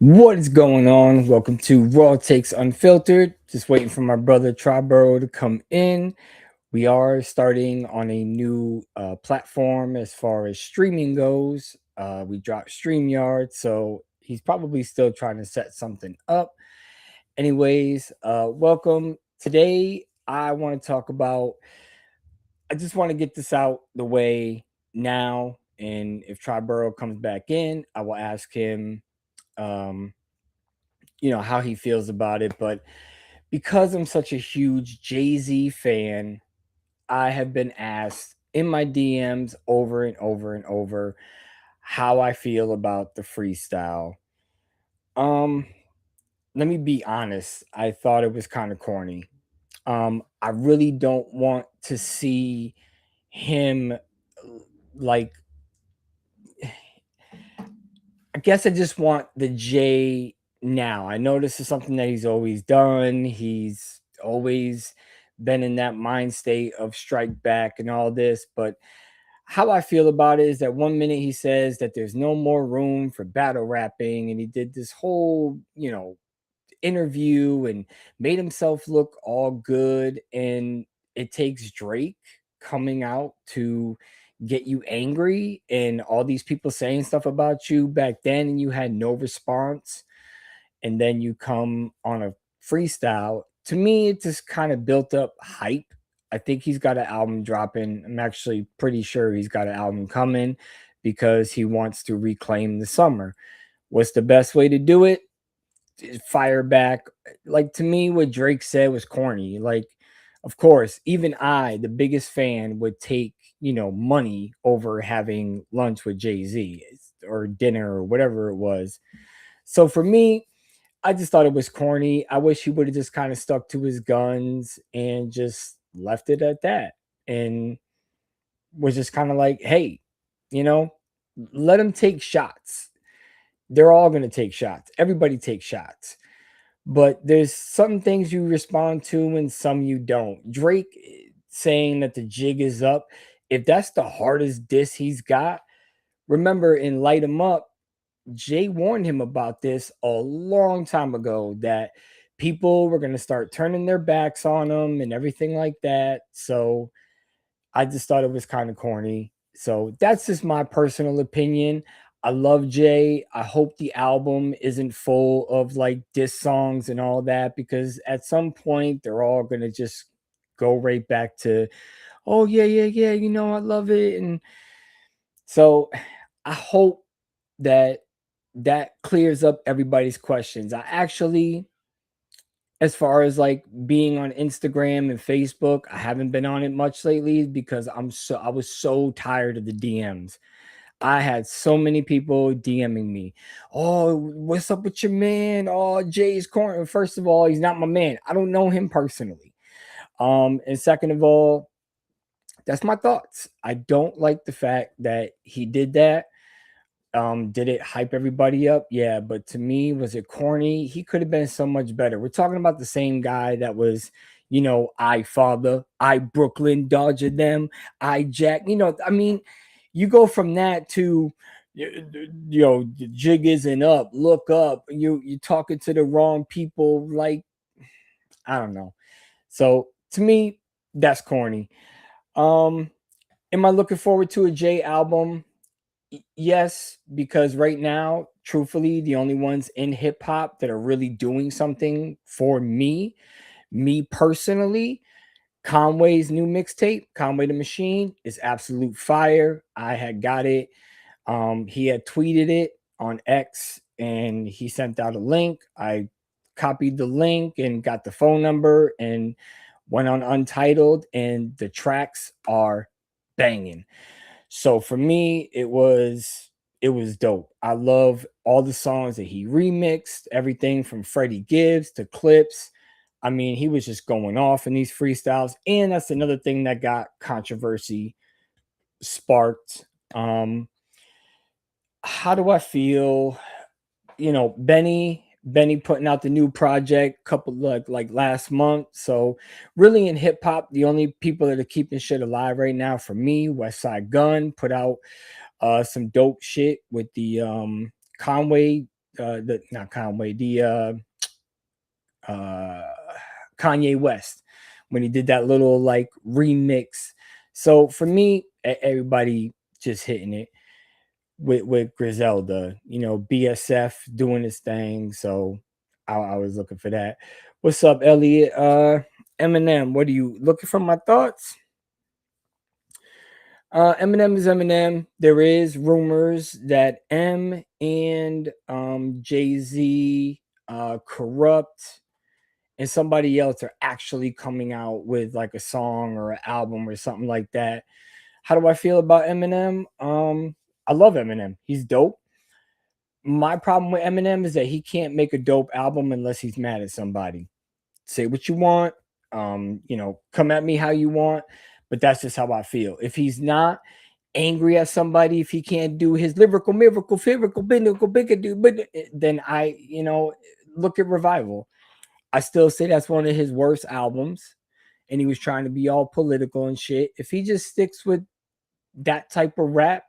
What is going on? Welcome to Raw Takes Unfiltered. Just waiting for my brother Triborough to come in. We are starting on a new platform as far as streaming goes. We dropped StreamYard, so he's probably still trying to set something up. Anyways, welcome. Today, I want to talk about, I just want to get this out the way now. And if Triborough comes back in, I will ask him. Um, how he feels about it. But because I'm such a huge Jay-Z fan, I have been asked in my DMs over and over and over how I feel about the freestyle. Um, Let me be honest. I thought it was kind of corny. I really don't want to see him like I guess I just want the J now. I know this is something that he's always done. He's always been in that mind state of strike back and all this. But how I feel about it is that one minute he says that there's no more room for battle rapping, and he did this whole, interview and made himself look all good. And it takes Drake coming out to get you angry and all these people saying stuff about you back then and you had no response, and then you come on a freestyle. To me, it just kind of built up hype. I think he's got an album dropping. I'm actually pretty sure he's got an album coming because he wants to reclaim the summer. What's the best way to do it? Fire back. Like, to me, what Drake said was corny. Like, of course, even I, the biggest fan, would take, money over having lunch with Jay-Z or dinner or whatever it was. So for me, I just thought it was corny. I wish he would have just kind of stuck to his guns and just left it at that. And was just kind of like, hey, you know, let him take shots. They're all going to take shots. Everybody takes shots. But there's some things you respond to and some you don't. Drake saying that the jig is up, if that's the hardest diss he's got, remember in Light 'em Up, Jay warned him about this a long time ago that people were going to start turning their backs on him and everything like that. So I just thought it was kind of corny. So that's just my personal opinion. I love Jay. I hope the album isn't full of like diss songs and all that, because at some point they're all going to just go right back to, oh, yeah, yeah, yeah, I love it. And so I hope that that clears up everybody's questions. I actually, as far as like being on Instagram and Facebook, I haven't been on it much lately because I was so tired of the DMs. I had so many people DMing me. Oh, what's up with your man? Oh, Jay's corner. First of all, he's not my man. I don't know him personally. And second of all, that's my thoughts. I don't like the fact that he did that. Did it hype everybody up? Yeah, but to me, was it corny? He could have been so much better. We're talking about the same guy that was, I father, I Brooklyn Dodger them, I Jack. I mean, you go from that to, the jig isn't up. Look up. You're talking to the wrong people. Like, I don't know. So to me, that's corny. Um, am I looking forward to a Jay album? Yes, because right now, truthfully, the only ones in hip hop that are really doing something for me personally, Conway's new mixtape, Conway the Machine, is absolute fire. I had got it. He had tweeted it on X and he sent out a link. I copied the link and got the phone number and went on Untitled, and the tracks are banging. So for me, it was dope. I love all the songs that he remixed, everything from Freddie Gibbs to Clips. I mean, he was just going off in these freestyles, and that's another thing that got controversy sparked. Um, how do I feel? Benny putting out the new project couple like last month. So really in hip hop, the only people that are keeping shit alive right now for me, West Side Gun put out some dope shit with the Conway the not Conway, the uh, Kanye West when he did that little like remix. So for me, everybody just hitting it with Griselda, BSF doing his thing. So I was looking for that. What's up, Elliot? Eminem, what are you looking for? My thoughts? Eminem is Eminem. There is rumors that M and Jay Z, Corrupt, and somebody else are actually coming out with like a song or an album or something like that. How do I feel about Eminem? I love Eminem. He's dope. My problem with Eminem is that he can't make a dope album unless he's mad at somebody. Say what you want, come at me how you want, but that's just how I feel. If he's not angry at somebody, if he can't do his lyrical miracle, physical, biblical, bigadu, but then look at Revival. I still say that's one of his worst albums, and he was trying to be all political and shit. If he just sticks with that type of rap,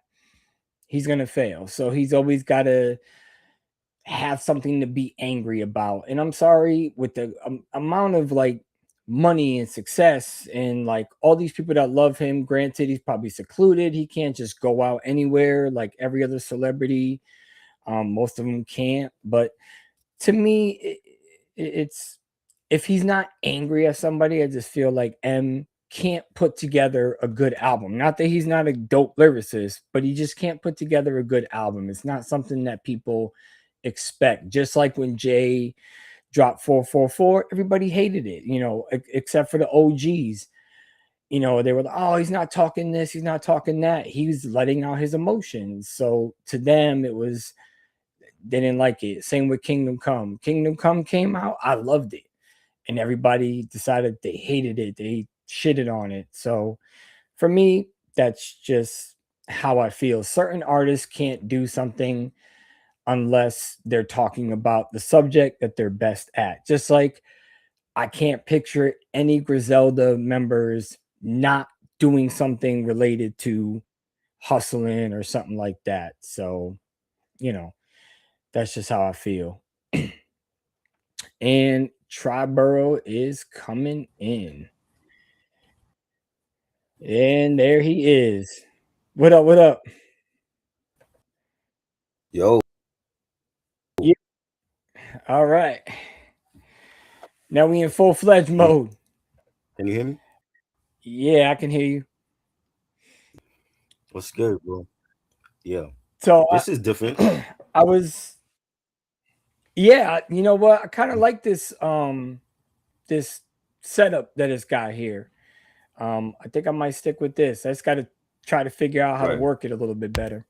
he's gonna fail. So he's always got to have something to be angry about. And I'm sorry, with the amount of like money and success and like all these people that love him, granted he's probably secluded, he can't just go out anywhere like every other celebrity. Most of them can't, but to me it's, if he's not angry at somebody, I just feel like M can't put together a good album. Not that he's not a dope lyricist, but he just can't put together a good album. It's not something that people expect. Just like when Jay dropped 444, everybody hated it, except for the OGs. They were like, oh, he's not talking this, he's not talking that. He was letting out his emotions. So to them, it was, they didn't like it. Same with Kingdom Come. Kingdom Come came out, I loved it. And everybody decided they hated it. They shitted on it. So for me, that's just how I feel. Certain artists can't do something unless they're talking about the subject that they're best at. Just like I can't picture any Griselda members not doing something related to hustling or something like that. So, you know, that's just how I feel. And Triborough is coming in. And there he is. What up? What up? Yo, Yeah. All right. Now we in full fledged can you, mode. can you hear me? Yeah, I can hear you. What's good, bro? Yeah, So this is different. I was, yeah, you know what? I kind of like this setup that it's got here. I think I might stick with this. I just got to try to figure out how to Right. work it a little bit better.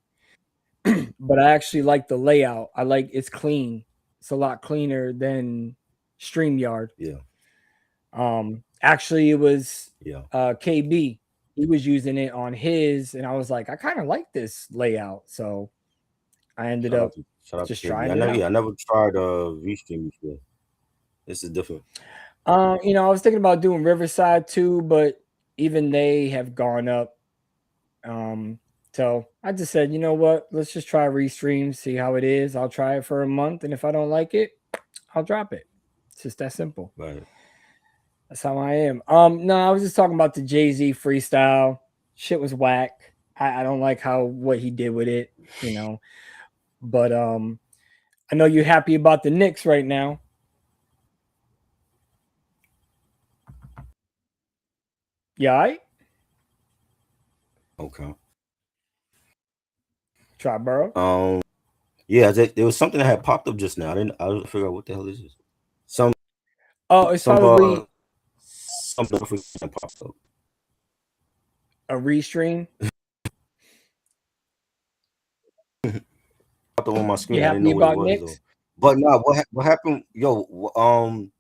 But I actually like the layout. I like, it's clean. It's a lot cleaner than StreamYard. Yeah. Actually, it was Yeah. KB. He was using it on his, and I was like, I kind of like this layout. So I ended up Shout out to just KB. trying it out. I never tried Restream before. This is different. I was thinking about doing Riverside too, but even they have gone up. Um, so I just said, you know what? Let's just try Restream, see how it is. I'll try it for a month, and if I don't like it, I'll drop it. It's just that simple. Right. That's how I am. No, I was just talking about the Jay-Z freestyle. Shit was whack. I don't like how what he did with it, you know. But I know you're happy about the Knicks right now. Yeah, I Okay. try Burrow. Yeah, there was something that had popped up just now. I didn't figure out what the hell this is. Some Oh, it's some probably something that popped up. a restream. Popped up on my You screen. I didn't happy know what it about was though. Knicks? But no, what happened? Yo,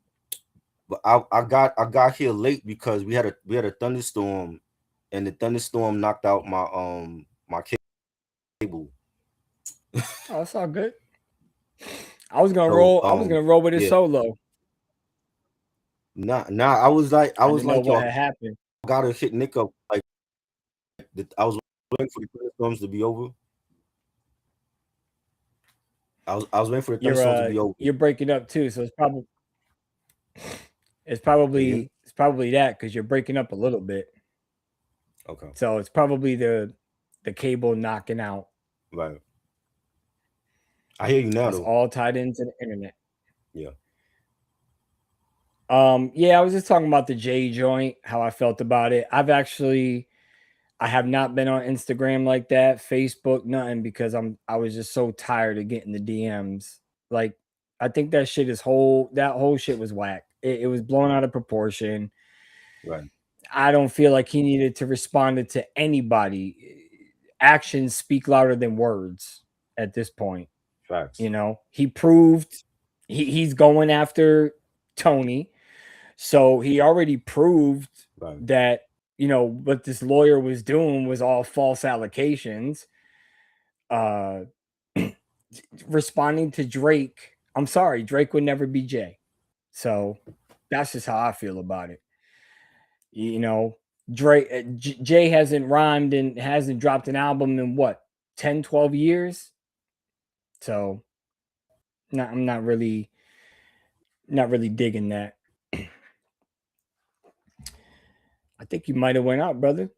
but I got here late because we had a thunderstorm, and the thunderstorm knocked out my cable. Oh, it's all good. I was gonna So roll. I was gonna roll with it yeah, solo. now I I was didn't know like, what yo, had happened. I gotta hit Nick up. Like I was waiting for the thunderstorms to be over. I was waiting for the thunderstorm to be over. You're breaking up too, so Can you hear me? it's probably that because you're breaking up a little bit. Okay. So it's probably the cable knocking out. Right. I hear you now That's though. all tied into the internet. Yeah. Yeah, I was just talking about the J joint, how I felt about it. I have not been on Instagram like that, Facebook, nothing, because I was just so tired of getting the DMs. Like, I think that whole shit was whack. It was blown out of proportion. Right. I don't feel like he needed to respond to anybody. Actions speak louder than words at this point. Facts. You know, he proved he's going after Tony. So he already proved Right. that, what this lawyer was doing was all false allocations. Uh Responding to Drake, I'm sorry, Drake would never be Jay. So that's just how I feel about it. You know, Jay hasn't rhymed and hasn't dropped an album in what, 10, 12 years. So I'm not really digging that. I think you might have went out, brother.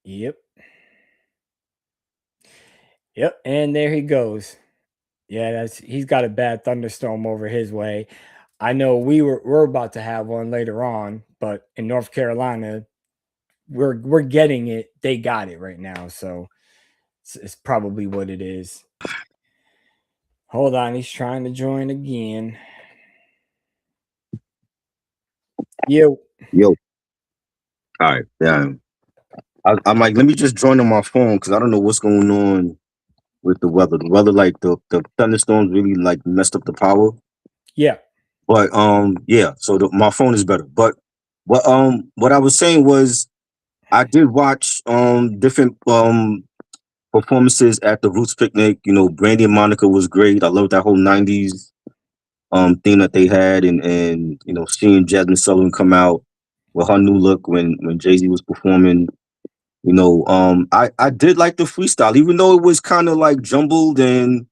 Yep. Yep. And there he goes. Yeah, he's got a bad thunderstorm over his way. I know we're about to have one later on, but in North Carolina, we're getting it. They got it right now, so it's probably what it is. Hold on, he's trying to join again. Yo, Yo. All right. Yeah. I'm like, let me just join on my phone because I don't know what's going on with the weather. The weather, like the thunderstorms, really like messed up the power. yeah, But yeah. So my phone is better. But what I was saying was I did watch different performances at the Roots picnic. You know, Brandy and Monica was great. I love that whole '90s theme that they had, and seeing Jasmine Sullivan come out with her new look when Jay Z was performing. I did like the freestyle, even though it was kind of like jumbled, and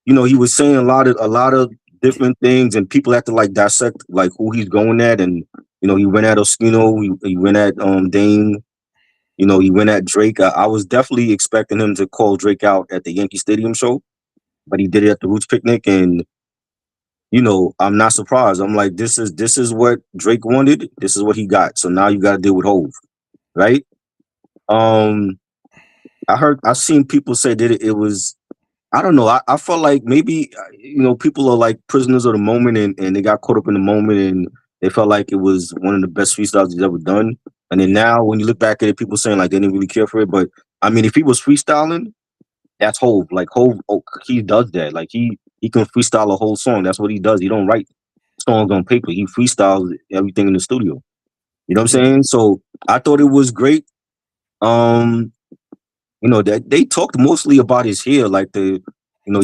he was saying a lot of different things, and people had to like dissect like who he's going at, and he went at Oskino, he went at Dane, he went at Drake. I was definitely expecting him to call Drake out at the Yankee Stadium show, but he did it at the Roots picnic, and I'm not surprised. I'm like, this is what Drake wanted. This is what he got. So now you got to deal with Hove, right? Um, I've seen people say that it was. I don't know. I felt like maybe people are like prisoners of the moment, and they got caught up in the moment, and they felt like it was one of the best freestyles he's ever done. And then now, when you look back at it, people saying like they didn't really care for it. But I mean, if he was freestyling, that's Hove. Like Hove, he does that. Like he can freestyle a whole song. That's what he does. He don't write songs on paper. He freestyles everything in the studio. You know what I'm yeah, saying? So I thought it was great. Um, that they talked mostly about his hair, like he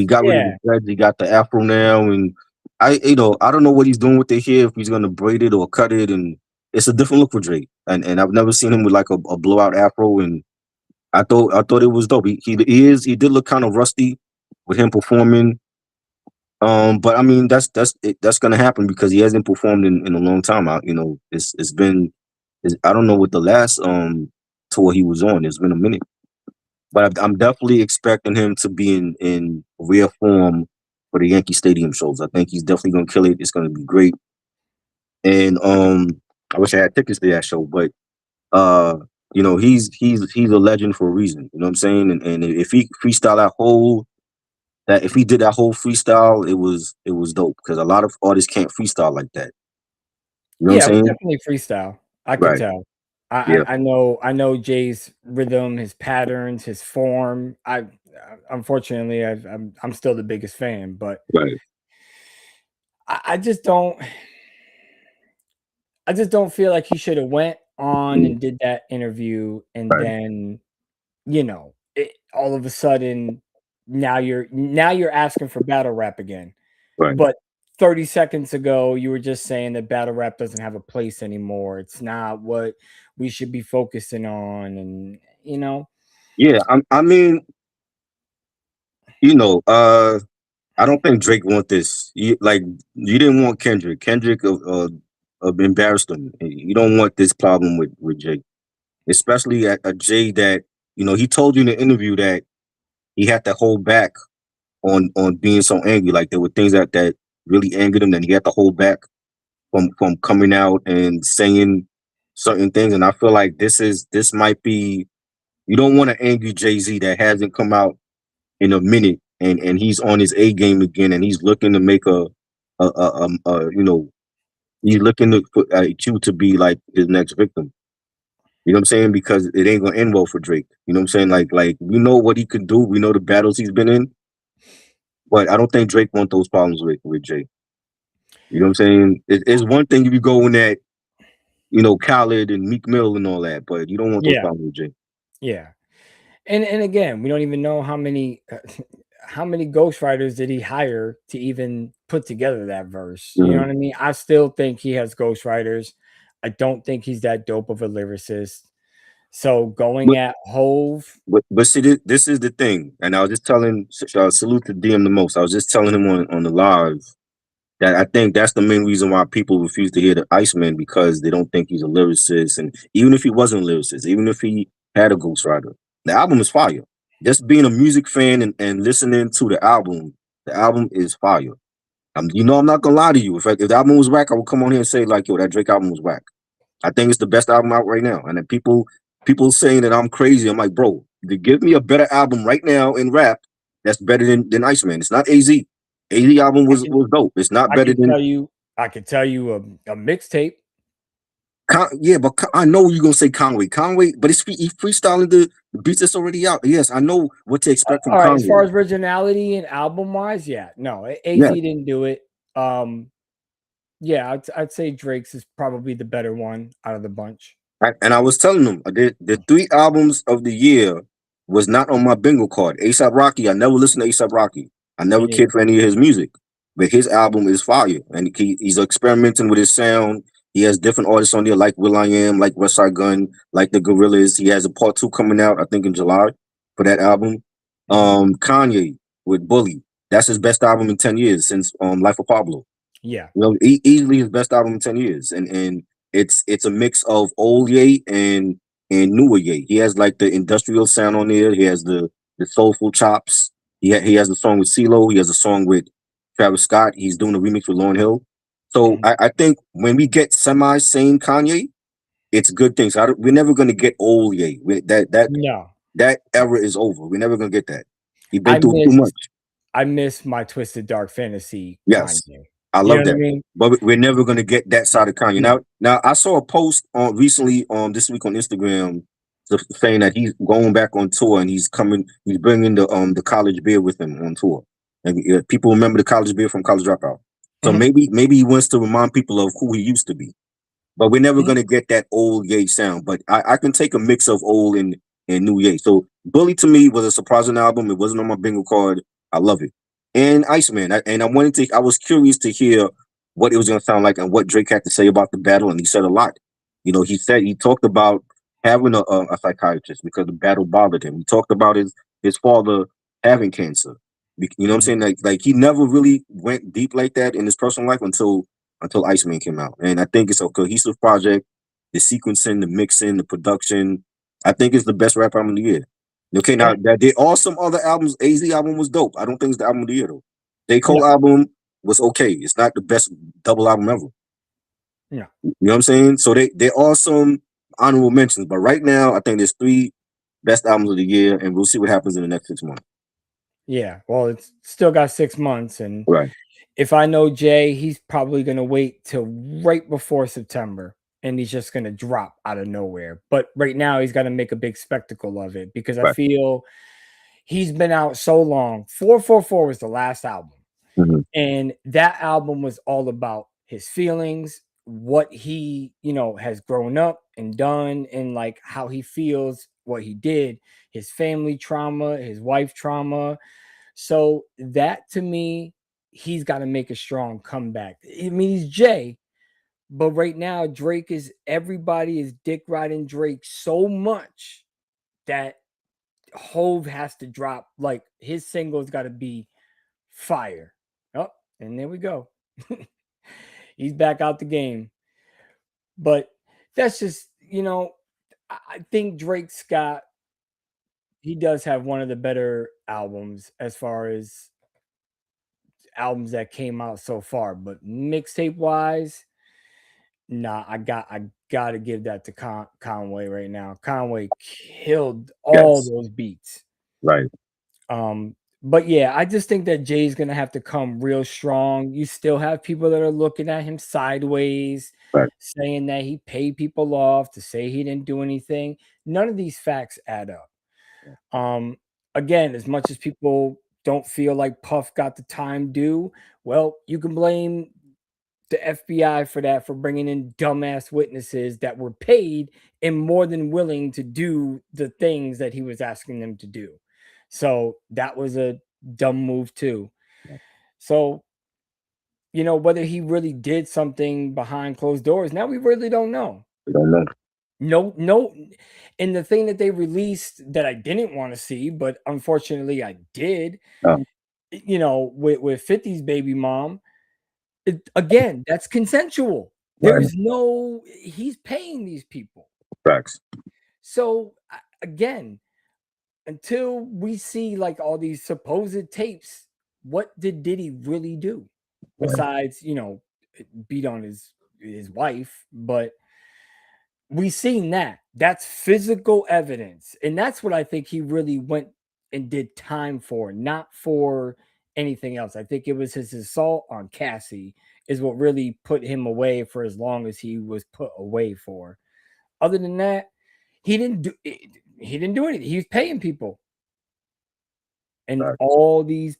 got rid of the yeah, dreads, he got the afro now, and I don't know what he's doing with the hair, if he's gonna braid it or cut it, and it's a different look for Drake, and I've never seen him with like a blowout afro, and I thought it was dope. He did look kind of rusty with him performing, but I mean that's gonna happen because he hasn't performed in a long time. It's been I don't know what the last tour he was on. It's been a minute. But I'm definitely expecting him to be in rare form for the Yankee Stadium shows. I think he's definitely gonna kill it. It's gonna be great. And I wish I had tickets to that show, but uh, he's a legend for a reason. You know what I'm saying? And if he freestyle that if he did that whole freestyle, it was dope because a lot of artists can't freestyle like that. You know what I'm yeah. It was saying? definitely freestyle. I could Right. tell. Yeah. I know Jay's rhythm, his patterns, his form. Unfortunately, I'm still the biggest fan, but Right. I just don't. I just don't feel like he should have went on Mm. and did that interview, and Right. then all of a sudden now you're asking for battle rap again. Right. But 30 seconds ago, you were just saying that battle rap doesn't have a place anymore. It's not what we should be focusing on, and Yeah. I mean, You know, I don't think Drake want this. You didn't want Kendrick. Kendrick embarrassed him. You don't want this problem with Jay, especially a Jay that he told you in the interview that he had to hold back on being so angry. Like there were things that really angered him, and he had to hold back from coming out and saying certain things. And I feel like this might be, you don't want an angry Jay-Z that hasn't come out in a minute, and he's on his A game again, and he's looking to make he's looking to put you to be like his next victim. You know what I'm saying? Because it ain't gonna end well for Drake. You know what I'm saying? Like we know what he could do. We know the battles he's been in, but I don't think Drake want those problems with Jay. You know what I'm saying? It's one thing if you go in that, Khaled and Meek Mill and all that, but you don't want those Yeah, problems with Jay. yeah. And again, we don't even know how many ghostwriters did he hire to even put together that verse. You know Mhm. what I mean? I still think he has ghostwriters. I don't think he's that dope of a lyricist. So going But at Hove, but see, this is the thing, and I was just telling, salute to DM the most. I was just telling him on the live that I think that's the main reason why people refuse to hear the Iceman, because they don't think he's a lyricist. And even if he wasn't a lyricist, even if he had a ghostwriter, the album is fire. Just being a music fan and listening to the album is fire. I'm not gonna lie to you. If the album was whack, I would come on here and say like, yo, that Drake album was whack. I think it's the best album out right now. And then people saying that I'm crazy. I'm like, bro, give me a better album right now in rap that's better than Iceman. It's not AZ. AZ album I was can dope. It's not I better can than tell you I could tell you a mixtape. Yeah, but I know you're gonna say Conway. Conway, but he's freestyling the beats that's already out. Yes, I know what to expect from All right, as Conway. far as originality and album wise, yeah, no, AZ Yeah, didn't do it. Yeah, I'd say Drake's is probably the better one out of the bunch. and I was telling them the three albums of the year was not on my bingo card. ASAP Rocky, I never listened to ASAP Rocky. I Me never cared neither. for any of his music, but his album is fire, and he's experimenting with his sound. He has different artists on there like Will I Am, like West Side Gun, like the Gorillas. He has a part two coming out, I think, in July for that album. Hmm. Kanye with Bully. That's his best album in 10 years since Life of Pablo. Yeah. Easily his best album in 10 years, and it's a mix of old Ye and newer Ye. He has like the industrial sound on there. He has the soulful chops. He has a song with CeeLo. He has a song with Travis Scott. He's doing a remix with Lauryn Hill. So Mhm. I think when we get semi sane Kanye, it's good things. We're never gonna get old Ye. No, That era is over. We're never gonna get that. He's been I through too miss much. I miss my Twisted Dark Fantasy Yes, Kanye. I You know love what I that. mean? But we're never gonna get that side of Kanye. No. Now I saw a post on recently this week on Instagram saying that he's going back on tour and he's coming. He's bringing the college beer with him on tour, and people remember the college beer from College Dropout. So Mhm. maybe he wants to remind people of who he used to be. But we're never Mhm. gonna get that old Ye sound. But I can take a mix of old and new Ye. So Bully to me was a surprising album. It wasn't on my bingo card. I love it. And Iceman. I was curious to hear what it was gonna sound like and what Drake had to say about the battle, and he said a lot. He talked about having a psychiatrist because the battle bothered him. He talked about his father having cancer. You know what I'm Mhm. saying? Like he never really went deep like that in his personal life until Iceman came out. And I think it's a cohesive project. The sequencing, the mixing, the production. I think it's the best rap album of the year. Okay, now And there are some other albums. AZ album was dope. I don't think it's the album of the year though. J. no, Cole album was okay. It's not the best double album ever. no. You know what I'm saying? So there are some honorable mentions, but right now I think there's three best albums of the year, and we'll see what happens in the next 6 months. Yeah. Well, it's still got 6 months, and Right, if I know Jay, he's probably gonna wait till right before September, and he's just gonna drop out of nowhere. But right now, he's got to make a big spectacle of it because I right. feel he's been out so long. 444 was the last album. Mhm. And that album was all about his feelings, what he, has grown up and done, and like how he feels what he did, his family trauma, his wife trauma. So that to me, he's got to make a strong comeback. I mean, he's Jay, but right now, everybody is dick riding Drake so much that Hove has to drop, like his single's got to be fire. Oh, and there we go. He's back out the game. But that's just, I think Drake's got, he does have one of the better albums as far as albums that came out so far. But mixtape wise, nah, I gotta give that to Conway right now. Conway killed all Yes. those beats. Right. But yeah, I just think that Jay's gonna have to come real strong. You still have people that are looking at him sideways, Right. saying that he paid people off to say he didn't do anything. None of these facts add up. Um, Again, as much as people don't feel like Puff got the time due, well, you can blame the FBI for that, for bringing in dumbass witnesses that were paid and more than willing to do the things that he was asking them to do. So that was a dumb move too. So, whether he really did something behind closed doors, now we really don't know. We don't know. No, no. And the thing that they released that I didn't want to see, but unfortunately I did, Um, with 50's baby mom, again, that's consensual. right. He's paying these people. Facts. So again, until we see like all these supposed tapes, what did Diddy really do besides, beat on his wife? But we seen that. That's physical evidence. And that's what I think he really went and did time for, not for anything else. I think it was his assault on Cassie is what really put him away for as long as he was put away for. Other than that, he didn't do anything. He was paying people. And Facts. all these,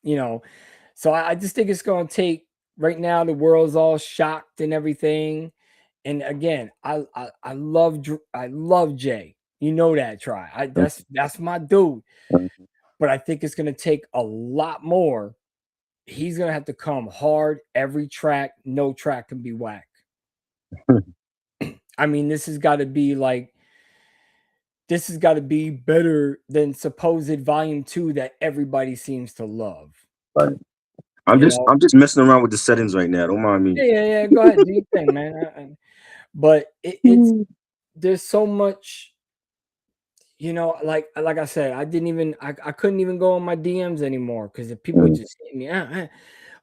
so I just think it's going to take, right now the world's all shocked and everything. And again, I love Jay. You know that, Try. That's my dude. But I think it's going to take a lot more. He's going to have to come hard every track. No track can be whack. I mean, this has got to be better than supposed volume 2 that everybody seems to love. Right. I'm just messing around with the settings right now. Don't mind me. Yeah. Go ahead, do your thing, man. But it's there's so much, like I said, I couldn't even go on my DMs anymore because if people just hit me,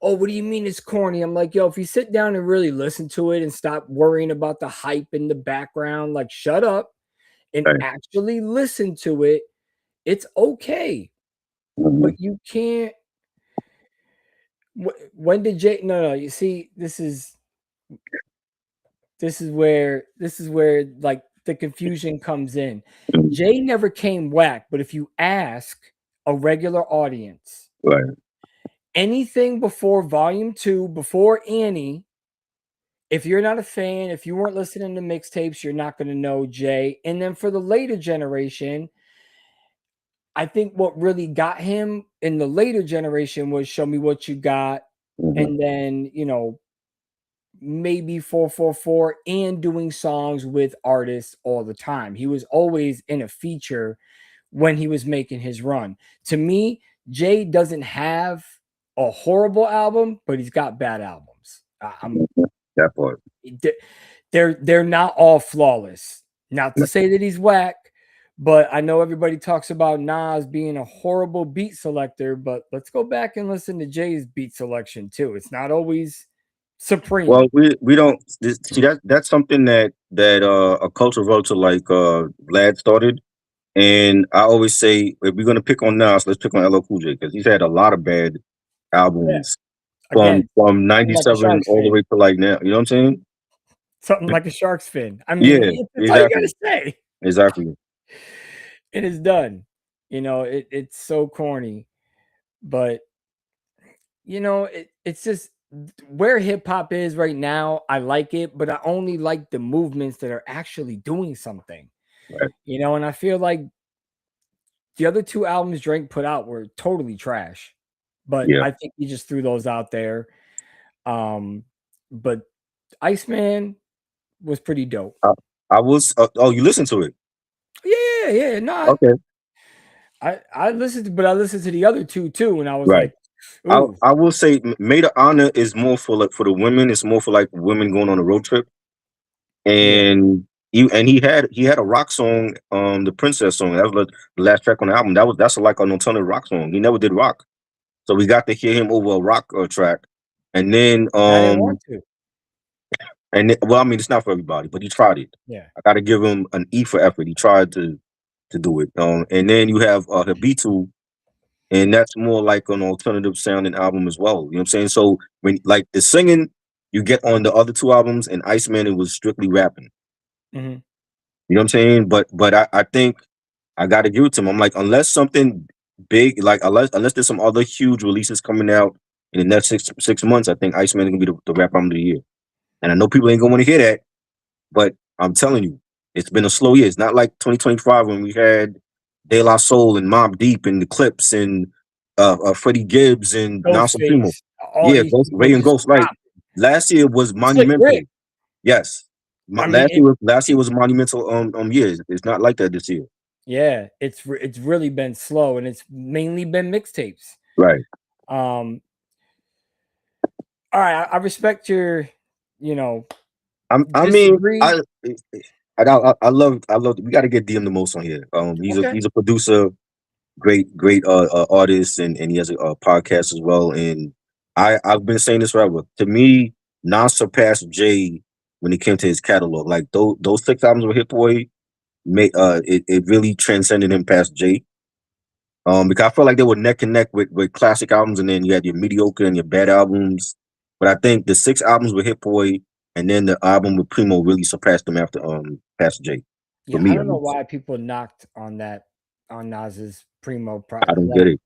oh, what do you mean it's corny? I'm like, yo, if you sit down and really listen to it and stop worrying about the hype in the background, like shut up and Right. actually listen to it, it's okay. But you can't. When did Jay? No. You see, this is where like the confusion comes in. Jay never came whack, but if you ask a regular audience, Right. anything before volume 2, before Annie, if you're not a fan, if you weren't listening to mixtapes, you're not going to know Jay. And then for the later generation, I think what really got him in the later generation was Show Me What You Got. And then, maybe 444 and doing songs with artists all the time. He was always in a feature when he was making his run. To me, Jay doesn't have a horrible album, but he's got bad albums. That part. They're not all flawless. Not to say that he's whack, but I know everybody talks about Nas being a horrible beat selector, but let's go back and listen to Jay's beat selection too. It's not always supreme. Well, we don't see that's something that a culture vulture like Vlad started. And I always say, if we're gonna pick on Nas, let's pick on LL Cool J because he's had a lot of bad albums Again, from like a '97 shark's all the fin. way to like now. You know what I'm saying? Something like a shark's fin. I Yeah, mean, that's all you gotta say. exactly. It is done. It's so corny, but it's just where hip hop is right now. I like it, but I only like the movements that are actually doing something. Right. And I feel like the other 2 albums Drake put out were totally trash. But Yeah. I think he just threw those out there. But Iceman was pretty dope. I was. Oh, you listened to it? Yeah. No, Okay. I listened to, but I listened to the other two too, and I was Right. like, ooh, I will say Maid of Honor is more for like for the women. It's more for like women going on a road trip. yeah, And he had a rock song, the Princess song. That was the last track on the album. That's like an alternative rock song. He never did rock, so we got to hear him over a rock track. And then I didn't want to. well, I mean, it's not for everybody, but he tried it. Yeah, I got to give him an E for effort. He tried to do it. And then you have Habitu, and that's more like an alternative sounding album as well. You know what I'm saying? So when like the singing you get on the other two albums, and Iceman, it was strictly rapping. hmm You know what I'm saying? But I think I got to give it to him. I'm like, unless something big, like unless there's some other huge releases coming out in the next 6 months, I think Iceman is gonna be the rap album of the year. And I know people ain't gonna want to hear that, but I'm telling you, it's been a slow year. It's not like 2025 when we had De La Soul and Mobb Deep and the Clips and Freddie Gibbs and Nas Supremo. Ghostface, all Yeah, these Ghost, people Ray and just Ghost. Right. rap. Last year was Slick monumental. Rick. Yes. I mean, Last year was a monumental year. It's not like that this year. yeah, it's really been slow, and it's mainly been mixtapes. Right. Um, all right, I respect your, you know, I mean, disagree. I love. We got to get DM the most on here. Okay, He's a producer, great artist, and he has a podcast as well. And I've been saying this forever. To me, Nas surpassed Jay when it came to his catalog. Like those 6 albums with Hit Boy, it really transcended him past Jay. Because I felt like they were neck and neck with classic albums, and then you had your mediocre and your bad albums. But I think the 6 albums with Hit Boy and then the album with Primo really surpassed them after past Jay. For yeah, I me, at don't know least. why people knocked on that on Nas's Primo. I don't get Like it.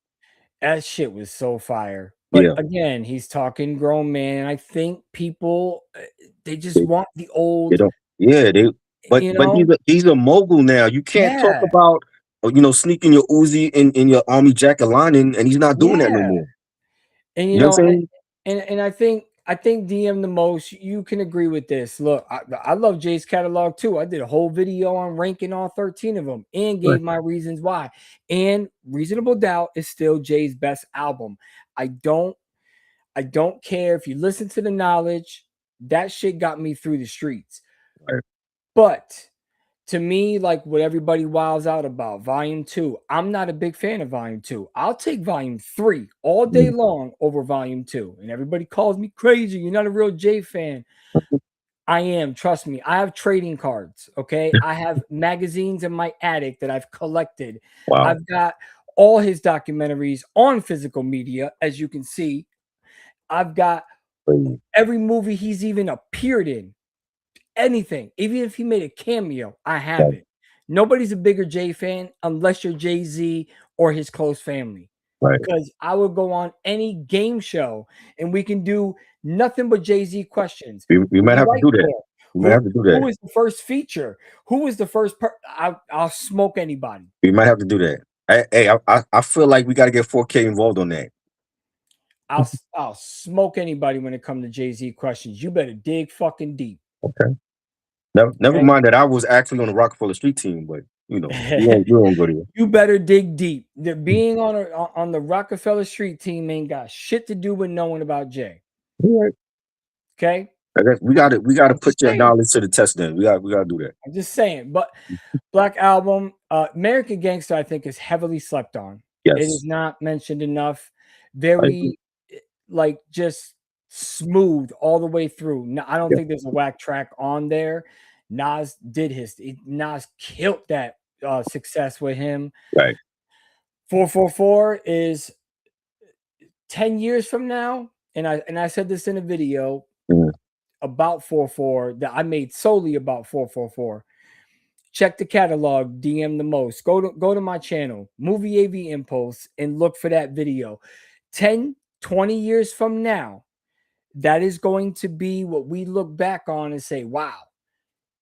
that shit was so fire. But Yeah, again, he's talking grown man. And I think people they just they, want the they old, don't. Yeah, they. you But know. he's a mogul now. You can't talk Yeah, about sneaking your Uzi in your army jacket lining, and he's not doing that no yeah. more. And You know what I'm saying? and I think DM the most. You can agree with this. Look, I love Jay's catalog too. I did a whole video on ranking all 13 of them and Right. gave my reasons why. And Reasonable Doubt is still Jay's best album. I don't I don't care if you listen to the knowledge. That shit got me through the streets. Right. But to me, like what everybody wows out about, volume 2, I'm not a big fan of volume 2. I'll take volume 3 all day Mm. long over volume 2. And everybody calls me crazy. You're not a real J fan. I am, trust me. I have trading cards, okay? I have magazines in my attic that I've collected. Wow. I've got all his documentaries on physical media, as you can see. I've got Crazy. every movie he's even appeared in, anything, even if he made a cameo, I have Right. it. Nobody's a bigger Jay fan unless you're Jay-Z or his close family. Right. Because I would go on any game show and we can do nothing but Jay-Z questions. We Who might you have to like do that. more? We might Who have to do who that. was the first feature? Who was the first I'll smoke anybody. We might have to do that. I feel like we got to get 4K involved on that. I'll smoke anybody when it comes to Jay-Z questions. You better dig fucking deep. Okay. Never Okay. mind that I was actually on the Rockefeller Street team, but we won't go there. You better dig deep. Being on the Rockefeller Street team ain't got shit to do with knowing about Jay. All right. Okay, I guess we got to I'm just put your saying. knowledge to the test. Then we got to do that. I'm just saying. But Black Album, American Gangster, I think is heavily slept on. It is Yes, not mentioned enough. I agree. Very like just smooth all the way through. No, I don't Yeah, think there's a whack track on there. Nas killed that success with him. right. 444 is 10 years from now, and I said this in a video Mhm. about 44 that I made solely about 444. Check the catalog, DM the most. Go to my channel, Movie AV Impulse, and look for that video. 10, 20 years from now, that is going to be what we look back on and say, wow,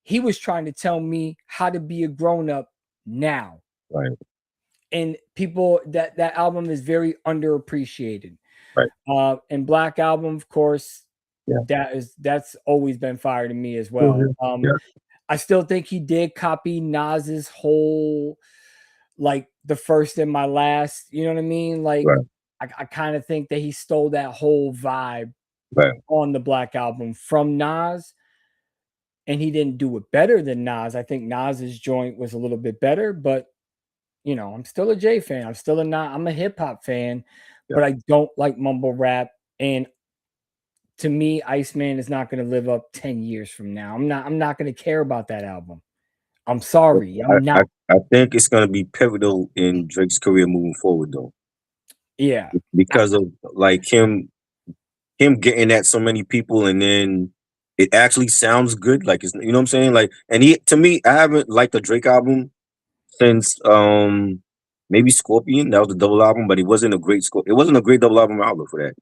he was trying to tell me how to be a grown-up now. Right, And people, that album is very underappreciated. right. And Black Album, of course, Yeah. that's always been fire to me as well. Mhm. Yeah. I still think he did copy Nas's whole like the first and my last. You know what I mean? Like Right. I kind of think that he stole that whole vibe Right. on the Black Album from Nas, and he didn't do it better than Nas. I think Nas's joint was a little bit better, but you know, I'm still a J fan. I'm a hip hop fan, Yeah. but I don't like mumble rap. And to me, Iceman is not going to live up 10 years from now. I'm not going to care about that album. I'm sorry. I'm not. I think it's gonna be pivotal in Drake's career moving forward though. Yeah. Because of like him getting at so many people and then it actually sounds good. Like it's, you know what I'm saying? Like, and he, to me, I haven't liked the Drake album since maybe Scorpion. That was the double album, but it wasn't a great it wasn't a great double album outlook for that.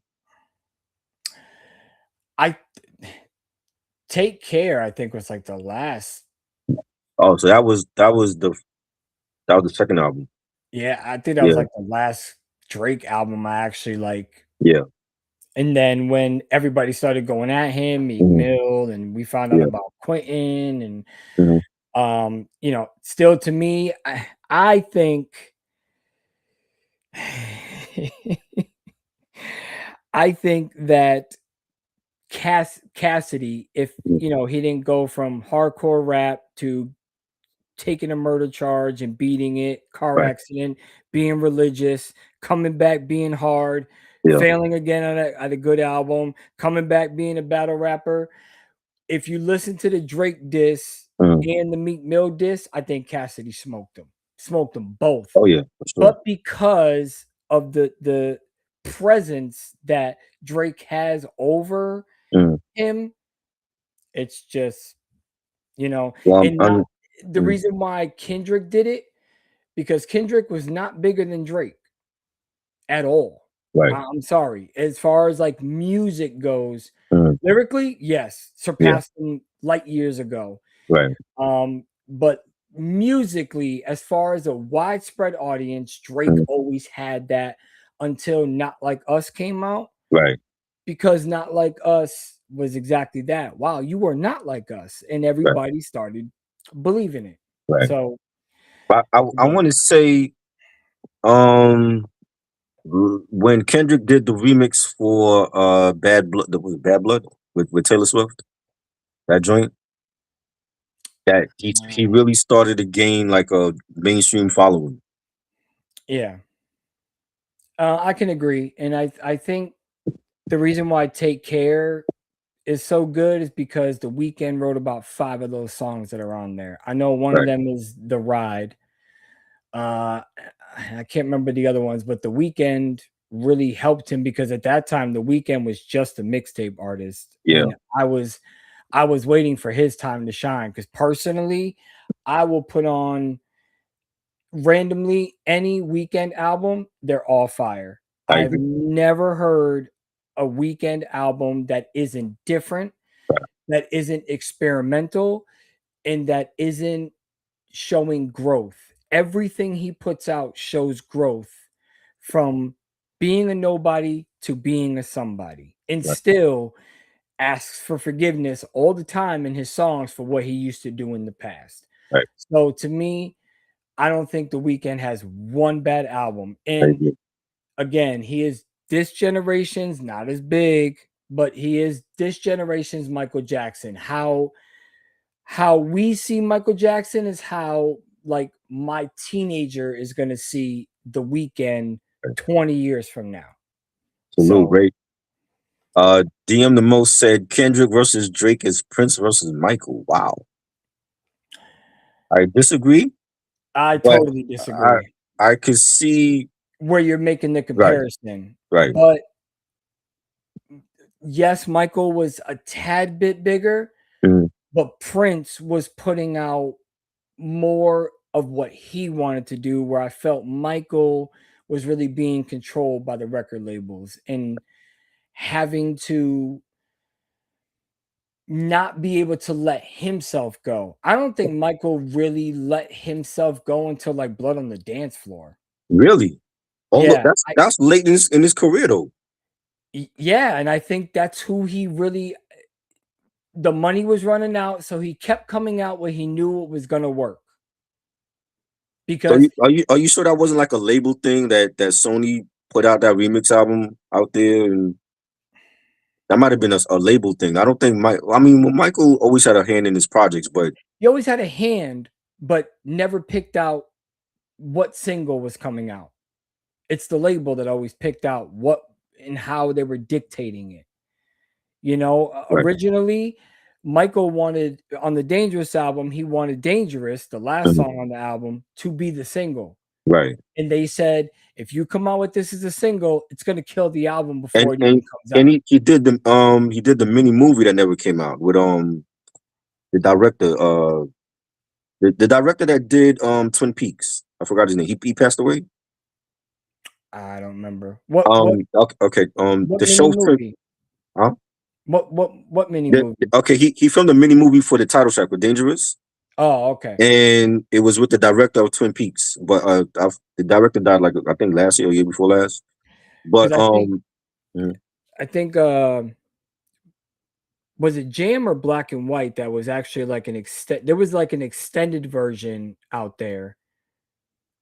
I Take Care, I think, was like the last. Oh, so that was the second album. Yeah, I think that was Yeah. like the last Drake album I actually like. Yeah. And then when everybody started going at him, Meek Mhm. Mill, and we found out Yeah. about Quentin, and Mhm. you know, still to me, I think I think that Cassidy, if you know, he didn't go from hardcore rap to taking a murder charge and beating it, car Right. accident, being religious, coming back being hard, Yeah. failing again at a good album, coming back being a battle rapper. If you listen to the Drake diss and the Meek Mill diss, I think Cassidy smoked them both. Oh yeah, for sure. But because of the presence that Drake has over him, it's just, you know, Well, and not the reason why Kendrick did it, because Kendrick was not bigger than Drake at all. right. I'm sorry. As far as like music goes, Mhm. lyrically, yes, surpassed him light years ago. Right. But musically, as far as a widespread audience, Drake always had that until Not Like Us came out. Right. Because Not Like Us was exactly that. Wow, you were not like us. And everybody started believing it. Right. So I want to say, when Kendrick did the remix for Bad Blood, was it Bad Blood with Taylor Swift, that joint, that he really started to gain like a mainstream following. yeah. I can agree. And I think the reason why Take Care is so good is because The Weeknd wrote about 5 of those songs that are on there. I know one of Right. them is The Ride. I can't remember the other ones, but The Weeknd really helped him because at that time The Weeknd was just a mixtape artist. Yeah. And I was waiting for his time to shine, because personally, I will put on randomly any Weeknd album, they're all fire. I I've agree. never heard a Weeknd album that isn't different, that isn't experimental, and that isn't showing growth. Everything he puts out shows growth, from being a nobody to being a somebody, and Right. still asks for forgiveness all the time in his songs for what he used to do in the past. Right. So to me, I don't think The Weeknd has one bad album. I And agree. again, he is this generation's, not as big, but he is this generation's Michael Jackson. How we see Michael Jackson is how like my teenager is going to see The Weeknd 20 years from now. Salute, So great. DM the most said Kendrick versus Drake is Prince versus Michael. Wow. I disagree, I but totally disagree I could see where you're making the comparison. right. But yes, Michael was a tad bit bigger, but Prince was putting out more of what he wanted to do, where I felt Michael was really being controlled by the record labels and having to not be able to let himself go. I don't think Michael really let himself go until like Blood on the Dance Floor. Really? Although Yeah, that's late in his career though. Yeah, and I think that's who he really, the money was running out, so he kept coming out where he knew it was gonna work. because are you sure that wasn't like a label thing that Sony put out that remix album out there, and that might have been a label thing. I don't think Michael always had a hand in his projects, but he always had a hand, but never picked out what single was coming out. It's the label that always picked out what and how they were dictating it. You know, right. originally Michael wanted on the Dangerous album, he wanted Dangerous, the last song on the album, to be the single. Right. And they said, if you come out with this as a single, it's going to kill the album before it And even comes out. and he did the mini movie that never came out with the director the director that did Twin Peaks. I forgot his name. He passed away. I don't remember. What Okay. what The mini show movie? huh? What mini movie? Okay, he filmed a mini movie for the title track with Dangerous. Oh, okay. And it was with the director of Twin Peaks. But the director died like I think last year or year before last. But I think was it Jam or Black and White that was actually like there was like an extended version out there.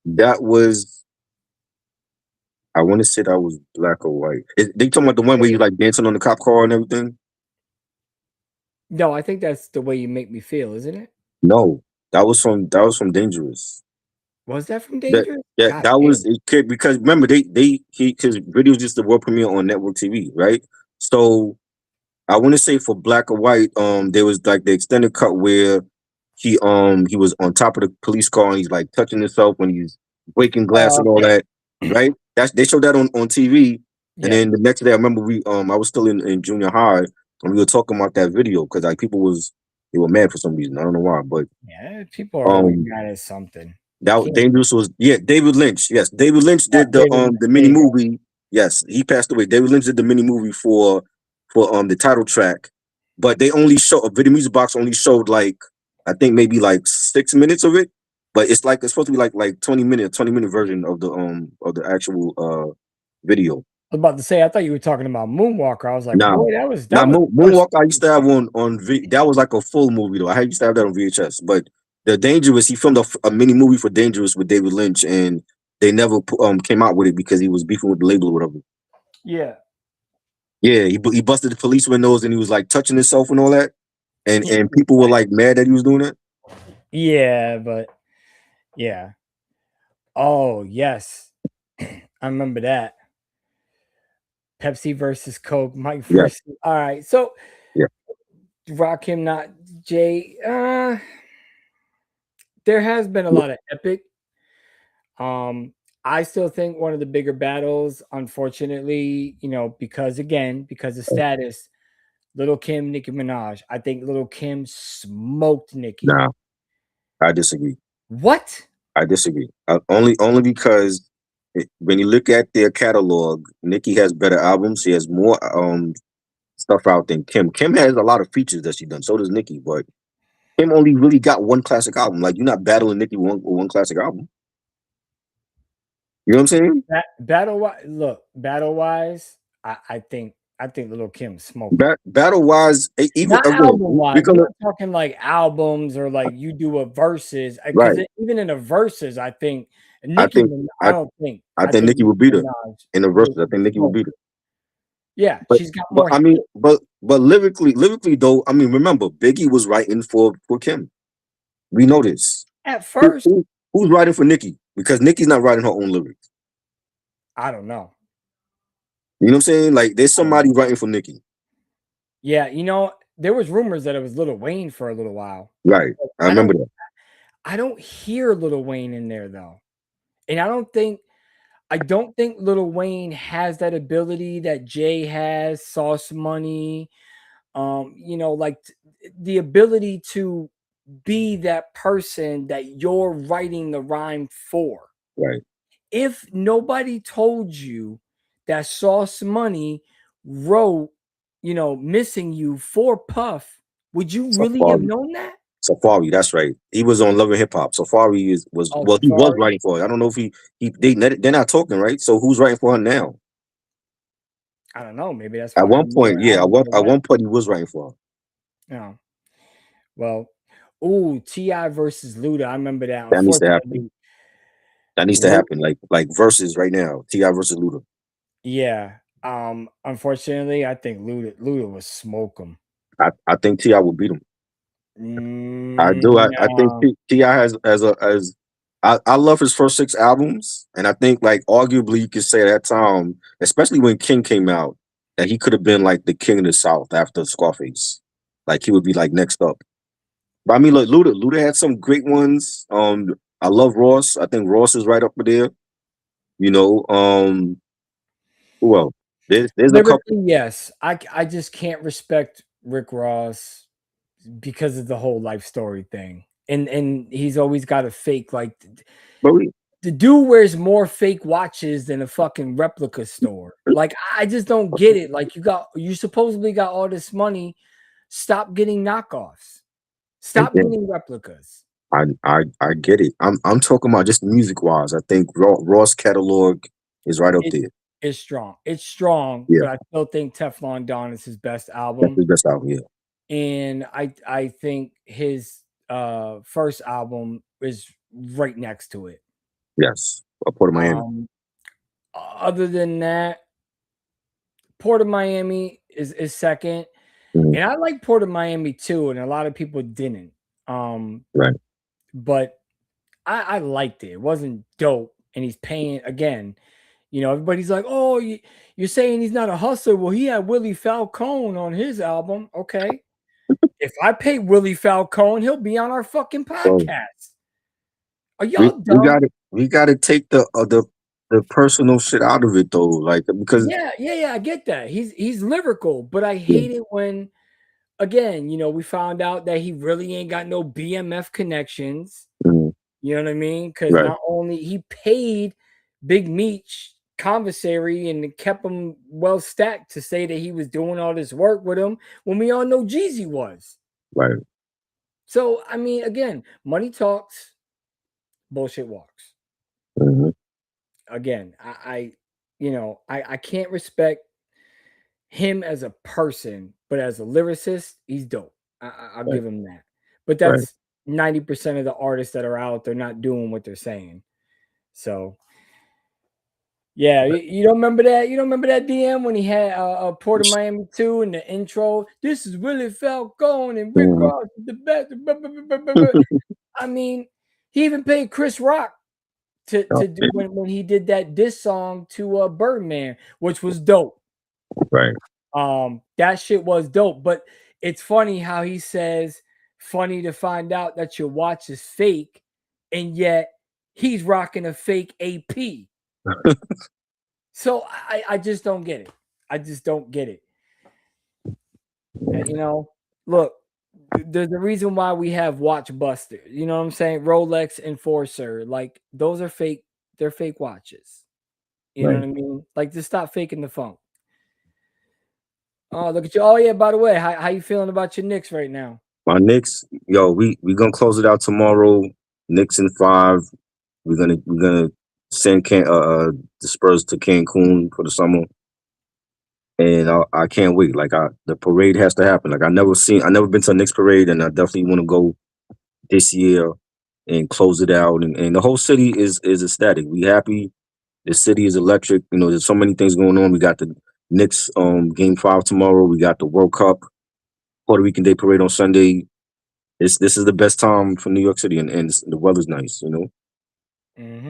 that was, I want to say that was Black or White. They talking about the one where you like dancing on the cop car and everything? No, I think that's The Way You Make Me Feel, isn't it? No, that was from Dangerous. Was that from Dangerous? That was it, because remember his videos just the world premiere on network TV, right? So I want to say for Black or White, there was like the extended cut where he was on top of the police car and he's like touching himself when he's breaking glass and all that, right? They showed that on TV, and then the next day I remember I was still in junior high and we were talking about that video because like they were mad for some reason. I don't know why, but people are always mad at something. That Dangerous was David Lynch. Yes, David Lynch did the mini movie. Yes, he passed away. David Lynch did the mini movie for the title track, but they only show a video music box only showed like I think maybe like 6 minutes of it, but it's supposed to be like 20 minute version of the actual video. I was about to say, I thought you were talking about Moonwalker. I was like, boy, that was Moonwalker. I used to have on that was like a full movie though. I used to have that on VHS, but the Dangerous, he filmed a mini movie for Dangerous with David Lynch, and they never came out with it because he was beefing with the label or whatever. Yeah, he busted the police windows and he was like touching himself and all that, and people were like mad that he was doing that. Yeah, but yeah. Oh yes, I remember that. Pepsi versus Coke, Mike versus. Yeah. All right, so Rock Him Not Jay. There has been a lot of epic. I still think one of the bigger battles, unfortunately, because of status, Little Kim, Nicki Minaj. I think Little Kim smoked Nicki. Nah, I disagree. What? I disagree. Only because when you look at their catalog, Nicki has better albums. She has more stuff out than Kim. Kim has a lot of features that she done. So does Nicki, but Kim only really got one classic album. Like you're not battling Nicki with one classic album. You know what I'm saying? Battle wise, I think Little Kim smoked. Battle wise, even album wise, we're not talking like albums or like you do a verses. Because even in a verses, I think Nicki. I think Nicki would beat her in the verses. I think Nicki would beat her. Yeah, she's got more. But I mean, but lyrically though, I mean, remember Biggie was writing for Kim. We know this. At first, who's writing for Nicki? Because Nicki's not writing her own lyrics. I don't know. You know what I'm saying? Like, there's somebody writing for Nicki. Yeah, there was rumors that it was Lil Wayne for a little while. Right, I remember that. I don't hear Lil Wayne in there though, and I don't think Lil Wayne has that ability that Jay has, Sauce Money, like the ability to be that person that you're writing the rhyme for. Right. If nobody told you that Sauce Money wrote, Missing You for Puff, would you really have known that? Safari, that's right. He was on Love and Hip Hop. Safari he was writing for her. I don't know if they're not talking, right? So who's writing for her now? I don't know. Maybe that's at one point. Yeah, at one point he was writing for her. Yeah. Well, T.I. versus Luda. I remember that. That needs to happen. That needs to happen. Like versus right now, Ti versus Luda. Yeah. Unfortunately, I think Luda would smoke him. I think Ti will beat him. I do. I think No. Ti has I love his first 6 albums, and I think like arguably you could say at that time, especially when King came out, that he could have been like the king of the South after Scarface. Like he would be like next up. But I mean, look, Luda had some great ones. I love Ross. I think Ross is right up there. You know, who else? There's a couple. Lyrically, yes. I just can't respect Rick Ross because of the whole life story thing. And he's always got a fake like But we, the dude wears more fake watches than a fucking replica store. Like I just don't get it. Like you supposedly got all this money. Stop getting knockoffs. Stop again, getting replicas. I get it. I'm talking about just music wise. I think Ross catalog is right up It, there. it's strong. It's strong, Yeah, but I still think Teflon Don is his best that's album. his best album. Yeah. And I think his first album is right next to it. Yes. A Port of Miami. Other than that, Port of Miami is second. Mhm. And I like Port of Miami too, and a lot of people didn't. Right. But I liked it. It wasn't dope, and he's paying again. You know, everybody's like, "Oh, you're saying he's not a hustler." Well, he had Willie Falcone on his album. Okay, if I pay Willie Falcone, he'll be on our fucking So podcast. Are y'all we dumb? got to take the personal shit out of it though, like because Yeah. I get that. He's lyrical, but I yeah, hate it when, again, we found out that he really ain't got no BMF connections. mhm, You know what I mean? Because right, not only he paid Big Meech commissary and kept him well stacked to say that he was doing all this work with him when we all know Jeezy was. right. So I mean, again, money talks, bullshit walks. Mhm, Again, I can't respect him as a person, but as a lyricist, he's dope. I'll right, give him that. But right. that's 90% of the artists that are out there not doing what they're saying. So yeah, you don't remember that? You don't remember that DM when he had Port of Miami 2 in the intro? This is Willie Falcone and Rick Mhm. Ross is the best. I mean, he even paid Chris Rock Oh, to do when he did that diss song to Birdman, which was dope. right. That shit was dope. But it's funny how he says, funny to find out that your watch is fake, and yet he's rocking a fake AP. So I just don't get it. I just don't get it. Look, there's a reason why we have watch busters. You know what I'm saying? Rolex Enforcer, like those are fake. They're fake watches. You know Right. what I mean? Like just stop faking the phone. Oh, look at you. Oh yeah. By the way, how you feeling about your Knicks right now? My Knicks, yo, we gonna close it out tomorrow. Knicks in 5. We're gonna send the Spurs to Cancun for the summer, and I can't wait. Like the parade has to happen. Like I never been to a Knicks parade, and I definitely want to go this year and close it out. And the whole city is ecstatic. We happy. The city is electric. You know, there's so many things going on. We got the Knicks game 5 tomorrow. We got the World Cup Puerto Rican Day parade on Sunday. This is the best time for New York City, and the weather's nice. You know, Mm-hmm.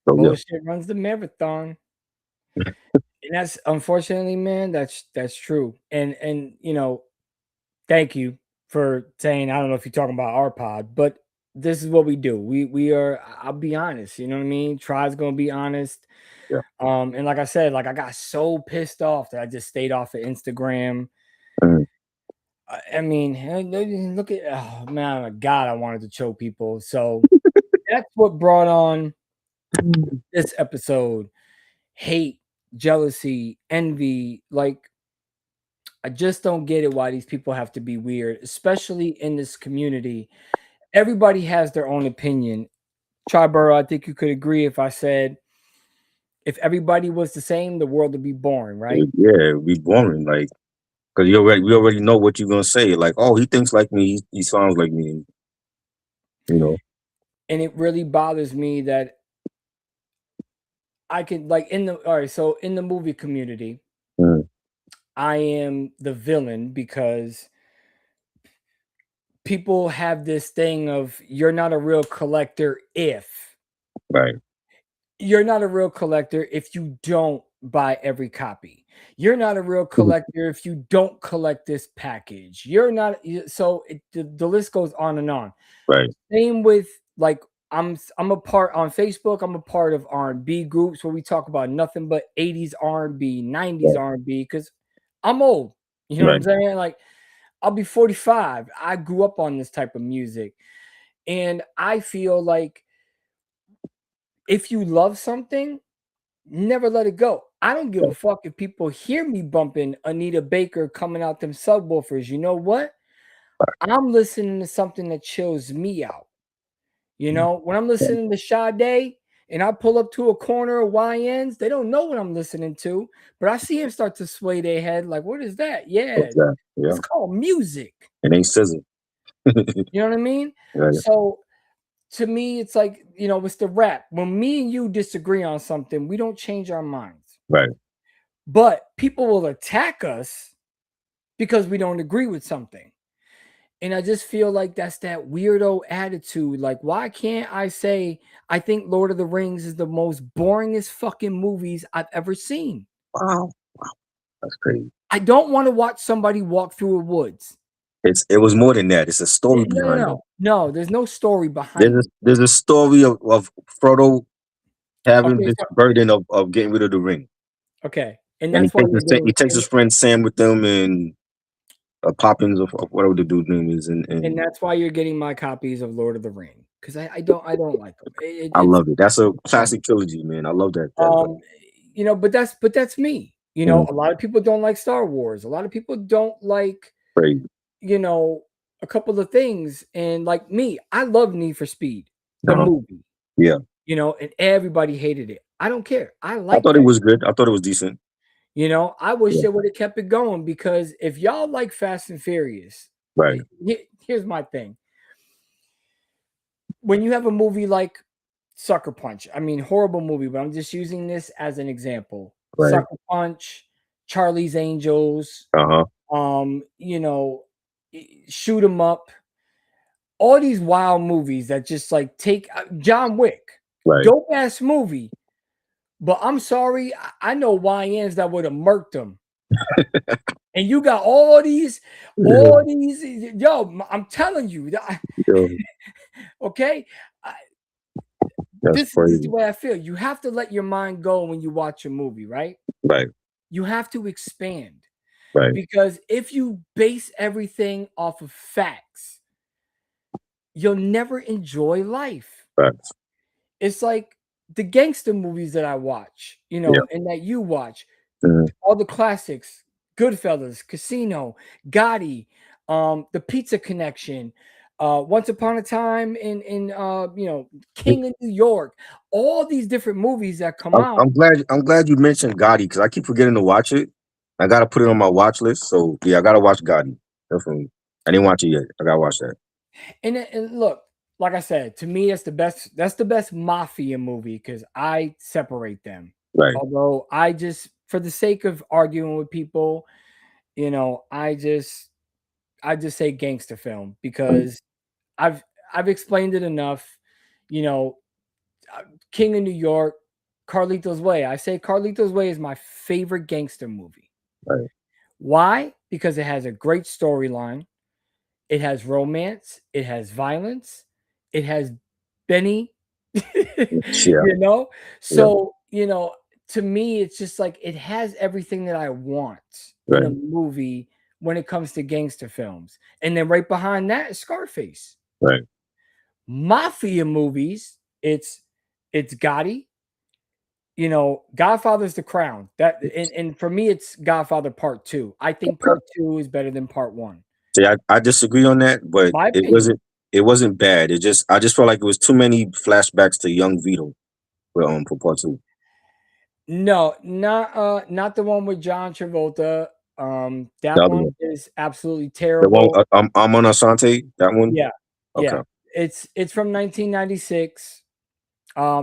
so yeah, Bullshit runs the marathon. And that's unfortunately, man, that's true. And thank you for saying, I don't know if you're talking about our pod, but this is what we do. We are, I'll be honest, you know what I mean? Try's gonna be honest. yeah. And like I said, like I got so pissed off that I just stayed off of Instagram. Mhm. I mean, look at, oh man, my God, I wanted to choke people. So that's what brought on this episode. Hate, jealousy, envy. Like, I just don't get it why these people have to be weird, especially in this community. Everybody has their own opinion. Triborough, I think you could agree if I said if everybody was the same, the world would be boring, right? Yeah, it'd be boring. Like, cause we already know what you're gonna say. Like, oh, he thinks like me. He sounds like me. You know. And it really bothers me that I can like in the all right, so in the movie community, Mm, I am the villain because people have this thing of you're not a real collector if right, you're not a real collector if you don't buy every copy. You're not a real collector if you don't collect this package. You're not so the list goes on and on. right, Same with like I'm a part on Facebook. I'm a part of R&B groups where we talk about nothing but 80s R&B, 90s right, R&B because I'm old. You know what I'm right, saying? Like I'll be 45. I grew up on this type of music. And I feel like if you love something, never let it go. I don't give a fuck if people hear me bumping Anita Baker coming out them subwoofers. You know what? I'm listening to something that chills me out. You know, when I'm listening to Sade and I pull up to a corner of YNs, they don't know what I'm listening to, but I see him start to sway their head like, what is that? Yeah, exactly. Yeah, it's called music. it ain't scissor. You know what I mean? Right, So to me, it's like, it's the rap. When me and you disagree on something, we don't change our minds. right. But people will attack us because we don't agree with something. And I just feel like that's that weirdo attitude. Like, why can't I say I think Lord of the Rings is the most boringest fucking movies I've ever seen? Wow, that's crazy. I don't want to watch somebody walk through a woods. It was more than that. It's a story No, no, behind it. no. No, there's no story behind it. There's a story of Frodo having Okay, this burden of getting rid of the ring, okay. And and that's why you're he getting takes his friend Sam with him, and Poppins of whatever the dude's name is, and and that's why you're getting my copies of Lord of the Ring. Because I don't like them. I It's love it. That's a classic trilogy, man. I love that. um but that's me. Mm, A lot of people don't like Star Wars. A lot of people don't like, crazy. you know, a couple of things. And like me, I love Need for Speed, the Uh-huh. movie, Yeah, and everybody hated it. I don't care. I I like thought it that. was good. I thought it was decent. I wish Yeah, they would have kept it going because if y'all like Fast and Furious, right, here's my thing. When you have a movie like Sucker Punch, I mean, horrible movie, but I'm just using this as an example. right. Sucker Punch, Charlie's Angels, Uh-huh. um, you know, Shoot 'em Up, all these wild movies that just like take John Wick, Right. dope ass movie. But I'm sorry, I know YNs that would have murked them. And you got Yeah, yo, I'm telling you, yeah, okay. that's This is the crazy. way I feel. You have to let your mind go when you watch a movie, right? Right, You have to expand right, because if you base everything off of facts, you'll never enjoy life. right. It's like the gangster movies that I watch, Yeah. and that you watch, Mhm. all the classics, Goodfellas, Casino, Gotti, The Pizza Connection, Once Upon a Time in King of New York, all these different movies that come out. I'm glad you mentioned Gotti because I keep forgetting to watch it. I gotta put it on my watch list. So yeah, I gotta watch Gotti. Definitely. I didn't watch it yet. I gotta watch that. And look, like I said, to me, that's the best. That's the best mafia movie because I separate them. Right. Although I just, for the sake of arguing with people, I just say gangster film Mm, because I've I've explained it enough. You know, King of New York, Carlito's Way. I say Carlito's Way is my favorite gangster movie. right. Why? Because it has a great storyline. It has romance. It has violence. It has Benny. Yeah. Yeah. So to me, it's just like it has everything that I want in a Right. movie when it comes to gangster films. And then right behind that is Scarface. Right. Mafia movies, it's Gotti. Godfather's the crown. And for me, it's Godfather Part 2. I think Part 2 is better than Part 1. See, I disagree on that, but My opinion. it wasn't bad. I just felt like it was too many flashbacks to young Vito for part two. No, not the one with John Travolta. The That other one one. is absolutely The one terrible. I'm on Asante, that one? Yeah, Okay. yeah. It's from 1996.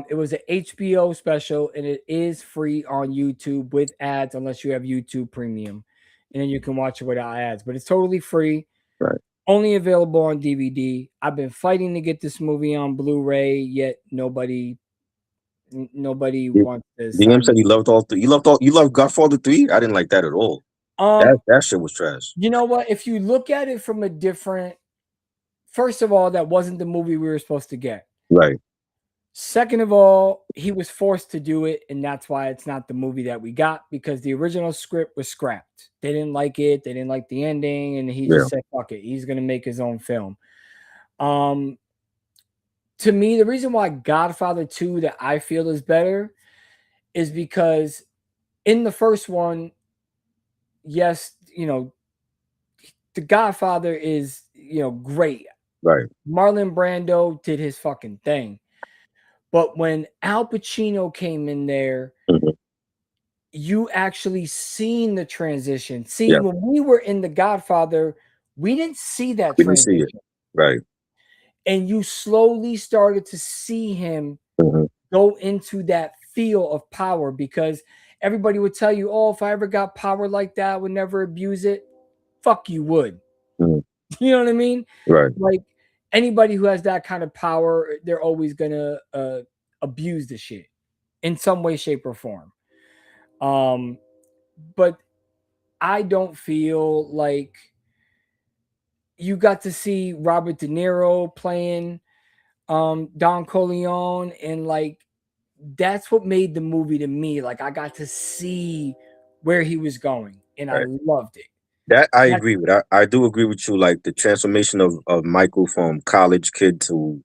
It was an HBO special, and it is free on YouTube with ads, unless you have YouTube Premium, and then you can watch it without ads. But it's totally free. Right. Only available on DVD. I've been fighting to get this movie on Blu-ray, yet nobody wants to DM sign said me. you loved you loved Godfather 3. I didn't like that at all. That shit was trash. You know what? If you look at it from a different, first of all, that wasn't the movie we were supposed to get. Right. Second of all, he was forced to do it, and that's why it's not the movie that we got, because the original script was scrapped. They didn't like it. They didn't like the ending, and he just said, fuck it. He's going to make his own film. To me, the reason why Godfather 2 that I feel is better is because in the first one, yes, the Godfather is, great. Right. Marlon Brando did his fucking thing. But when Al Pacino came in there, you actually seen the transition. See, when we were in The Godfather, we didn't see that transition. We didn't see it. Right. And you slowly started to see him go into that feel of power, because everybody would tell you, oh, if I ever got power like that, I would never abuse it. Fuck, you would. You know what I mean? Right. Like, anybody who has that kind of power, they're always gonna abuse the shit in some way, shape, or form. But I don't feel like you got to see Robert De Niro playing Don Corleone, and like that's what made the movie to me. Like, I got to see where he was going, and I loved it. That I agree with. I do agree with you. Like the transformation of Michael from college kid to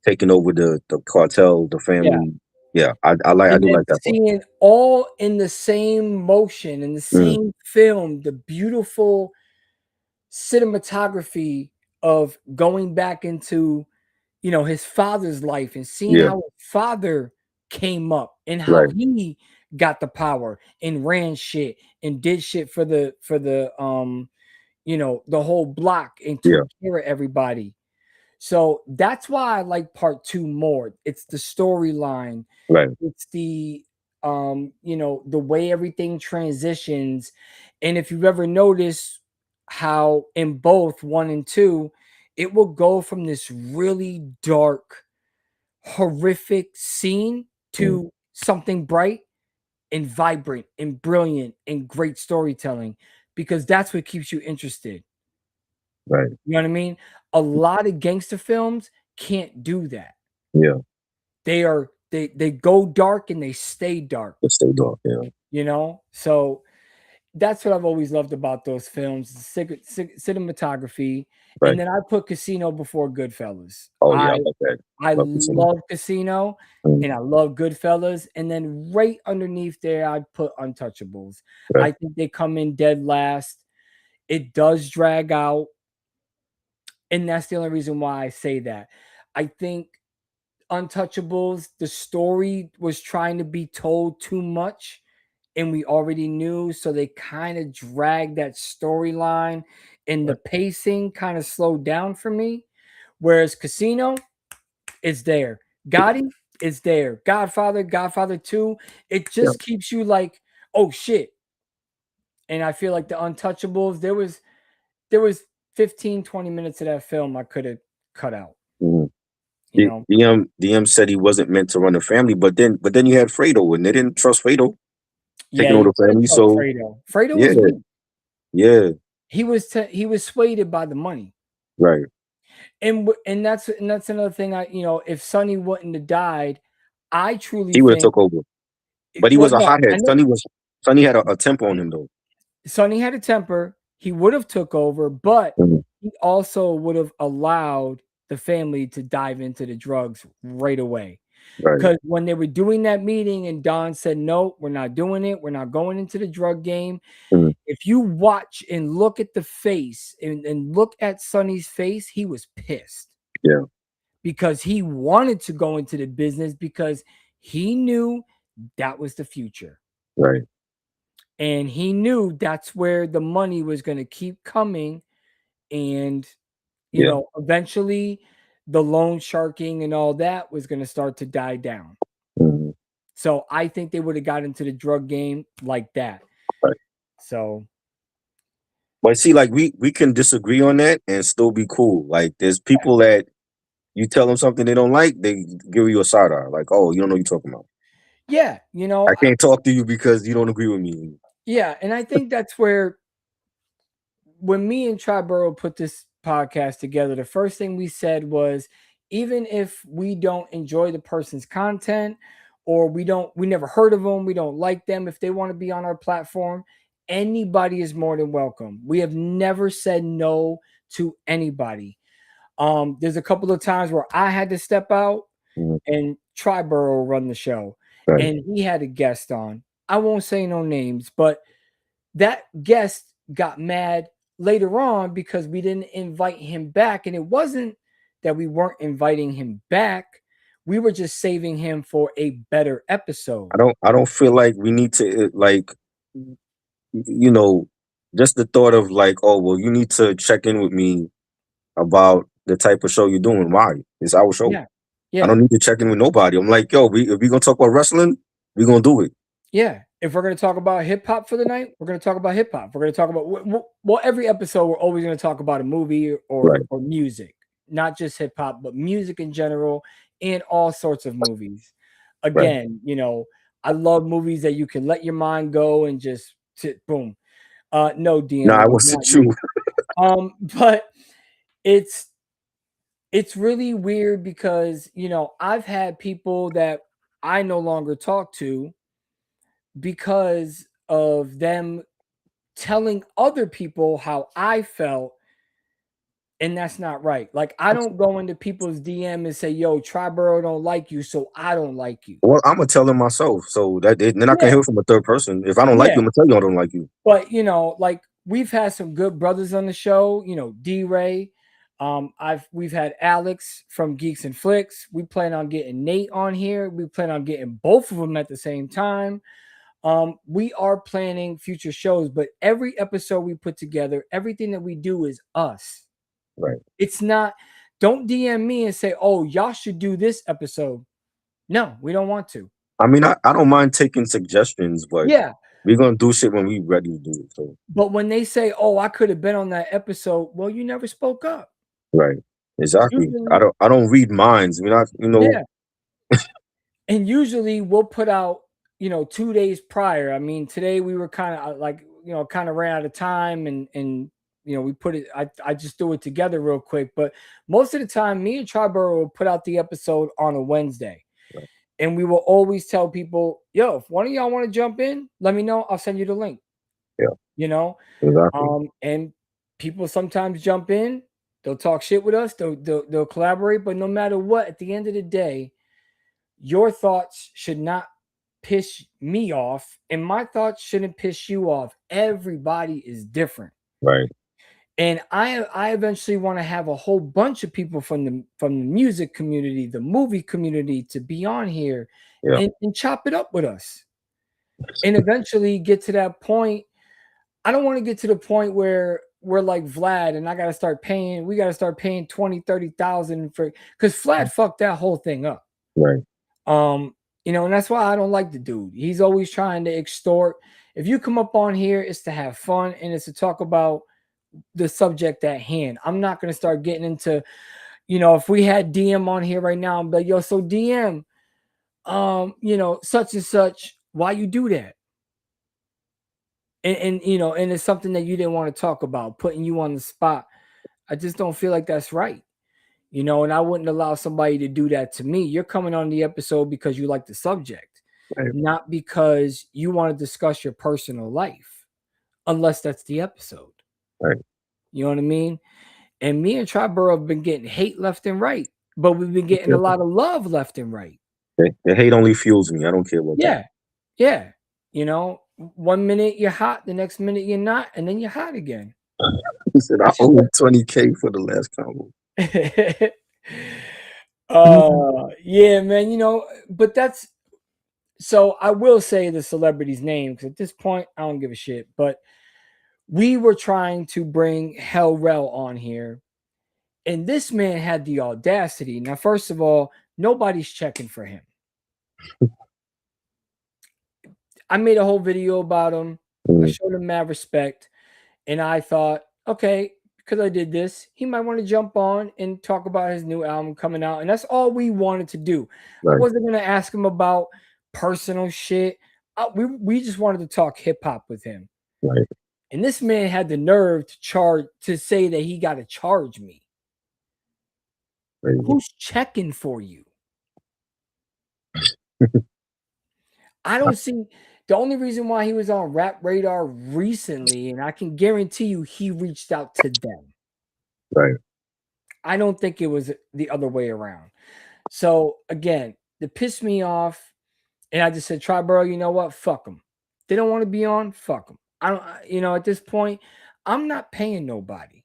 taking over the cartel, the family. Yeah, I do like that. Seeing all in the same motion, in the same film, the beautiful cinematography of going back into, his father's life and seeing how his father came up and how he got the power and ran shit and did shit for the the whole block and took care of everybody. So that's why I like part 2 more. It's the storyline. Right. It's the the way everything transitions. And if you've ever noticed how in both 1 and 2, it will go from this really dark, horrific scene to something bright and vibrant and brilliant and great storytelling, because that's what keeps you interested. Right. You know what I mean? A lot of gangster films can't do that. Yeah. They go dark and they stay dark. They stay dark, yeah. So that's what I've always loved about those films, the cinematography. Right. And then I put Casino before Goodfellas. Oh yeah, I love that. I love Casino and I love Goodfellas. And then right underneath there, I put Untouchables. Right. I think they come in dead last. It does drag out. And that's the only reason why I say that. I think Untouchables, the story was trying to be told too much, and we already knew, so they kind of dragged that storyline, and the pacing kind of slowed down for me. Whereas Casino is there, Gotti is there, Godfather 2, it just keeps you like, oh shit. And I feel like the Untouchables, there was 15-20 minutes of that film I could have cut out. DM said he wasn't meant to run a family, but then you had Fredo, and they didn't trust Fredo taking over the family. So Fredo was weak. Yeah, he was swayed by the money, right? And that's another thing. If Sonny wouldn't have died, I truly he would have took over. But he was a hothead. Sonny had a temper on him though. Sonny had a temper. He would have took over, but he also would have allowed the family to dive into the drugs right away. Because when they were doing that meeting and Don said, no, we're not doing it. We're not going into the drug game. If you watch and look at the face and look at Sonny's face, he was pissed. Yeah. Because he wanted to go into the business because he knew that was the future. Right. And he knew that's where the money was going to keep coming. And, eventually the loan sharking and all that was going to start to die down. Mhm. So I think they would have got into the drug game like that. Right. So, But see, like we can disagree on that and still be cool. Like there's people that you tell them something they don't like, they give you a side eye. Like, oh, you don't know what you're talking about. yeah, you know, I can't talk to you because you don't agree with me. yeah, and I think that's where when me and Triborough put this podcast together, the first thing we said was, even if we don't enjoy the person's content or we never heard of them, we don't like them, if they want to be on our platform, anybody is more than welcome. We have never said no to anybody. There's a couple of times where I had to step out Mhm. and Triborough run the show, Right. and he had a guest on. I won't say no names, but that guest got mad later on because we didn't invite him back. And it wasn't that we weren't inviting him back. We were just saving him for a better episode. I don't feel like we need to like you know, just the thought of like, oh well, you need to check in with me about the type of show you're doing. Why? It's our show. Yeah. I Yeah. don't need to check in with nobody. I'm like, yo, if we gonna talk about wrestling, we gonna do it. Yeah. If we're going to talk about hip hop for the night, we're going to talk about hip hop. We're going to talk about, well, every episode, we're always going to talk about a movie Right. or music, not just hip hop, but music in general and all sorts of movies. Again, you know, I love movies that you can let your mind go and just sit, boom. No, DM, Nah, I it was was not you. you. But it's really weird because, you know, I've had people that I no longer talk to because of them telling other people how I felt, and that's not right. Like, I don't go into people's DM and say, yo, Triborough don't like you, so I don't like you. Well, I'm gonna tell them myself, so then I can Yeah. hear from a third person. If I don't like you, I'm gonna tell you I don't like you. But you know, like, we've had some good brothers on the show, you know, D-Ray. We've had Alex from Geeks and Flicks. We plan on getting Nate on here. We plan on getting both of them at the same time. We are planning future shows, but every episode we put together, everything that we do is us. Right. It's not, don't DM me and say, oh, y'all should do this episode. No, we don't want to. I mean, I don't mind taking suggestions, but Yeah. we're gonna do shit when we ready to do it. So But when they say, oh, I could have been on that episode, well, you never spoke up. right. Exactly. Usually, I don't read minds. We're not, yeah. And usually we'll put out, you know, 2 days prior. I mean, today we were kind of like, you know, kind of ran out of time and you know, we put it, I just do it together real quick. But most of the time, me and Triborough will put out the episode on a Wednesday. Right. And we will always tell people, yo, if one of y'all want to jump in, let me know. I'll send you the link. Yeah. You know? Exactly. And people sometimes jump in, they'll talk shit with us, they'll collaborate, but no matter what, at the end of the day, your thoughts should not piss me off, and my thoughts shouldn't piss you off. Everybody is different. Right. And I eventually want to have a whole bunch of people from the music community, the movie community, to be on here and chop it up with us. And eventually get to that point. I don't want to get to the point where we're like Vlad and we got to start paying 20, 30,000 for, because Vlad fucked that whole thing up. Right. You know, and that's why I don't like the dude. He's always trying to extort. If you come up on here, it's to have fun and it's to talk about the subject at hand. I'm not going to start getting into, you know, if we had DM on here right now, I'm like, yo, so DM, you know, such and such, why you do that? And you know, and it's something that you didn't want to talk about, putting you on the spot. I just don't feel like that's right. You know, and I wouldn't allow somebody to do that to me. You're coming on the episode because you like the subject, Right. not because you want to discuss your personal life, unless that's the episode. Right. You know what I mean? And me and Triborough have been getting hate left and right, but we've been getting a lot of love left and right. The hate only fuels me. I don't care about that. Yeah. You know, 1 minute you're hot, the next minute you're not, and then you're hot again. He said, I owe $20K for the last combo. Yeah, man, you know, but that's, so I will say the celebrity's name because at this point I don't give a shit, but we were trying to bring Hell Rel on here And this man had the audacity. Now, first of all, nobody's checking for him. I made a whole video about him. I showed him mad respect. And I thought, okay, because I did this, he might want to jump on and talk about his new album coming out. And that's all we wanted to do. I wasn't going to ask him about personal shit. We just wanted to talk hip hop with him. Right. And this man had the nerve to say that he got to charge me. Who's checking for you? I don't see the only reason why he was on Rap Radar recently, and I can guarantee you he reached out to them. Right. I don't think it was the other way around. So again, it pissed me off, and I just said, Triborough, you know what? Fuck them. They don't want to be on. Fuck them. I don't. At this point, I'm not paying nobody.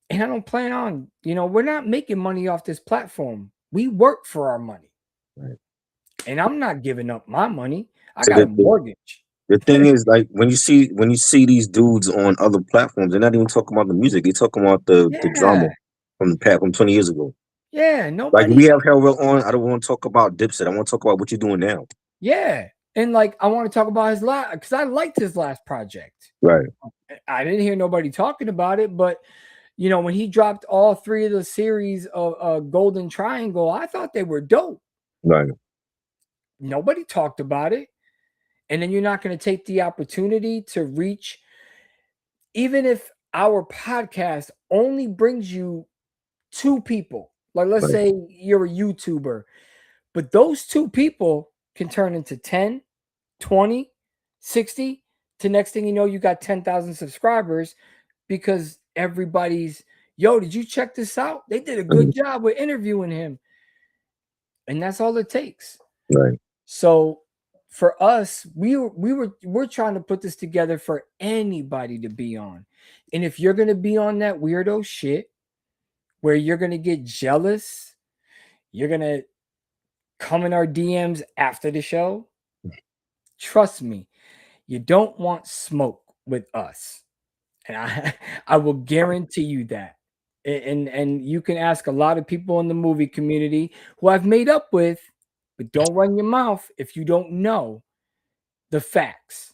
And I don't plan on. We're not making money off this platform. We work for our money. Right. And I'm not giving up my money. I got a mortgage. The thing is, like, when you see these dudes on other platforms, they're not even talking about the music. They're talking about the drama from the past, from 20 years ago. Yeah, nobody. Like, we have Hellwell on. I don't want to talk about Dipset. I want to talk about what you're doing now. Yeah, and like I want to talk about his last, because I liked his last project. Right. I didn't hear nobody talking about it, but when he dropped all 3 of the series of Golden Triangle, I thought they were dope. Right. Nobody talked about it. And then you're not going to take the opportunity to reach, even if our podcast only brings you 2 people. Like, let's say you're a YouTuber, but those 2 people can turn into 10, 20, 60. To next thing you know, you got 10,000 subscribers because everybody's, yo, did you check this out? They did a good job with interviewing him. And that's all it takes. Right. So for us, we're trying to put this together for anybody to be on. And if you're going to be on that weirdo shit where you're going to get jealous, you're going to come in our DMs after the show, trust me, you don't want smoke with us. And I will guarantee you that. And you can ask a lot of people in the movie community who I've made up with, but don't run your mouth if you don't know the facts.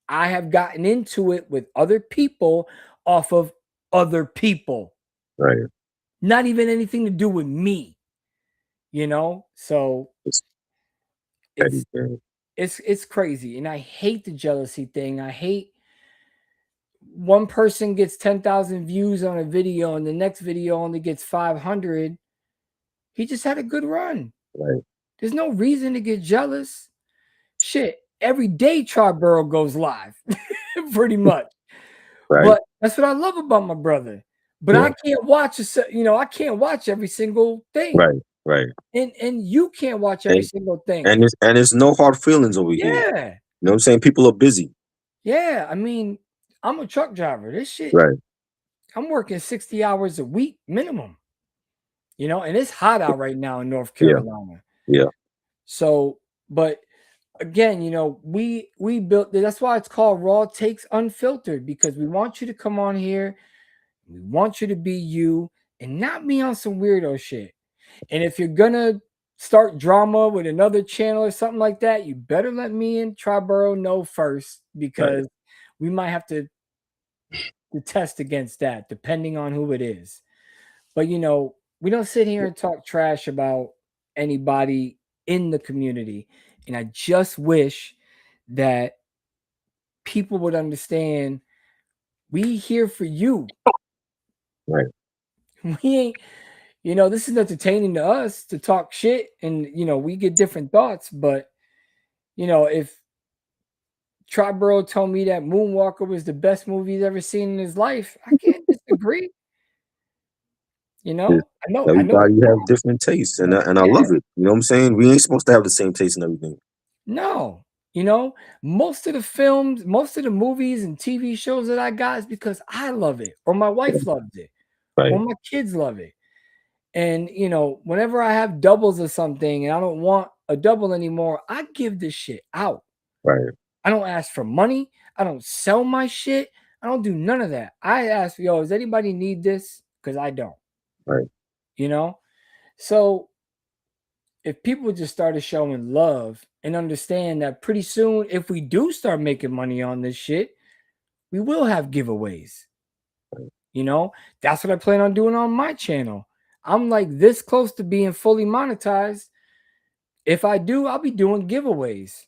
I have gotten into it with other people off of other people. Right. Not even anything to do with me. So it's crazy. And I hate the jealousy thing. I hate one person gets 10,000 views on a video and the next video only gets 500. He just had a good run. Right. There's no reason to get jealous. Shit, every day Triborough goes live, pretty much. Right. But that's what I love about my brother. But I can't watch I can't watch every single thing. Right. And you can't watch every single thing. And it's no hard feelings over here. Yeah. You know what I'm saying? People are busy. Yeah. I mean, I'm a truck driver. This shit. Right. I'm working 60 hours a week minimum. And it's hot out right now in North Carolina. Yeah. So, but again, we built, that's why it's called Raw Takes Unfiltered, because we want you to come on here. We want you to be you and not me on some weirdo shit. And if you're going to start drama with another channel or something like that, you better let me and Triborough know first, because we might have to test against that depending on who it is. But, we don't sit here and talk trash about anybody in the community. And I just wish that people would understand we here for you. Right. We ain't, this is entertaining to us to talk shit and, we get different thoughts. But, if Triborough told me that Moonwalker was the best movie he's ever seen in his life, I can't disagree. I know. Everybody have different tastes, and I love it. You know what I'm saying? We ain't supposed to have the same taste in everything. No. Most of the films, most of the movies and TV shows that I got is because I love it, or my wife loves it, or my kids love it. And, whenever I have doubles of something and I don't want a double anymore, I give this shit out. Right. I don't ask for money. I don't sell my shit. I don't do none of that. I ask, yo, does anybody need this? Because I don't. Right. You know? So if people just started showing love and understand that pretty soon, if we do start making money on this shit, we will have giveaways. You know, that's what I plan on doing on my channel. I'm like this close to being fully monetized. If I do, I'll be doing giveaways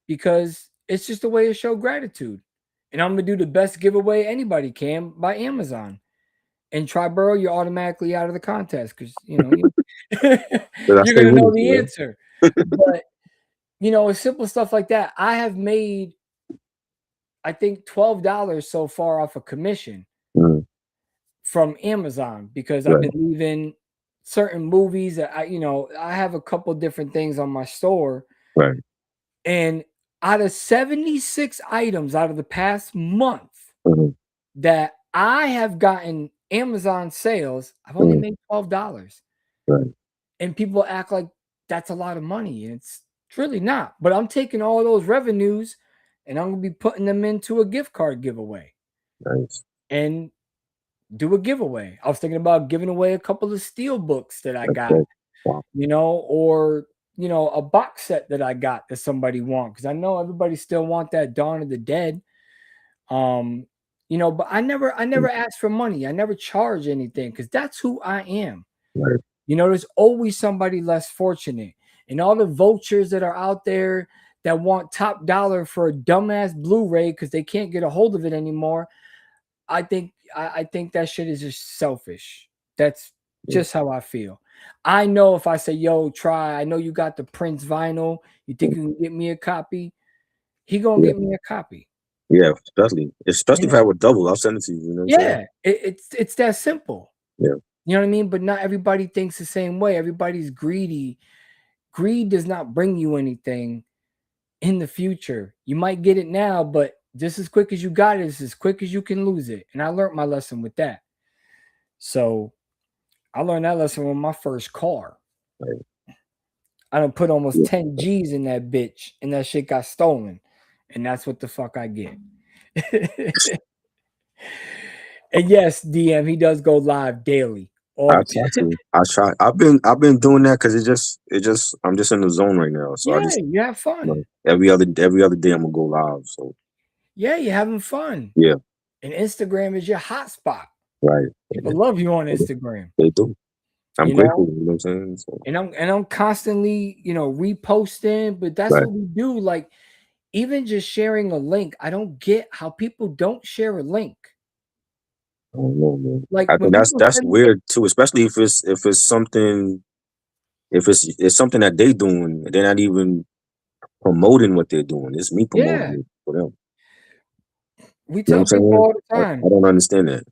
because it's just a way to show gratitude. And I'm gonna do the best giveaway anybody can by Amazon. And Triborough, you're automatically out of the contest because you know you're gonna know the answer. But you know, it's simple stuff like that. I have made, I think, $12 so far off a commission from Amazon because I've been leaving certain movies that I have a couple different things on my store. Right. And out of 76 items out of the past month that I have gotten Amazon sales, I've only made $12. Right. And people act like that's a lot of money. And it's really not. But I'm taking all those revenues and I'm gonna be putting them into a gift card giveaway. Nice. And do a giveaway. I was thinking about giving away a couple of steel books that I got, you know, or you know, a box set that I got that somebody want because I know everybody still want that Dawn of the Dead. You know, but I never ask for money. I never charge anything because that's who I am. Right. You know, there's always somebody less fortunate, and all the vultures that are out there that want top dollar for a dumbass Blu-ray because they can't get a hold of it anymore. I think that shit is just selfish. That's just how I feel. I know if I say, yo, try, I know you got the Prince vinyl. You think you can get me a copy? He gonna get me a copy. Yeah, especially if I would double, I'll send it to you. You know what I'm saying? It's that simple. Yeah. You know what I mean? But not everybody thinks the same way. Everybody's greedy. Greed does not bring you anything in the future. You might get it now, but just as quick as you got it is as quick as you can lose it. And I learned my lesson with that. So I learned that lesson with my first car. Right. I done put almost 10 G's in that bitch and that shit got stolen. And that's what the fuck I get. And yes, DM, he does go live daily. I try. I've been doing that because I'm just in the zone right now. So you have fun. You know, every other day I'm gonna go live. So yeah, you're having fun. Yeah. And Instagram is your hotspot. Right. People love you on Instagram. They do. I'm grateful. You know what I'm saying? So. And I'm constantly, you know, reposting, but that's what we do. Like, even just sharing a link, I don't get how people don't share a link. I don't know, man. Like, I think that's weird too, especially if it's something something that they doing, they're not even promoting what they're doing. It's me promoting it for them. We tell people all the time. I don't understand that.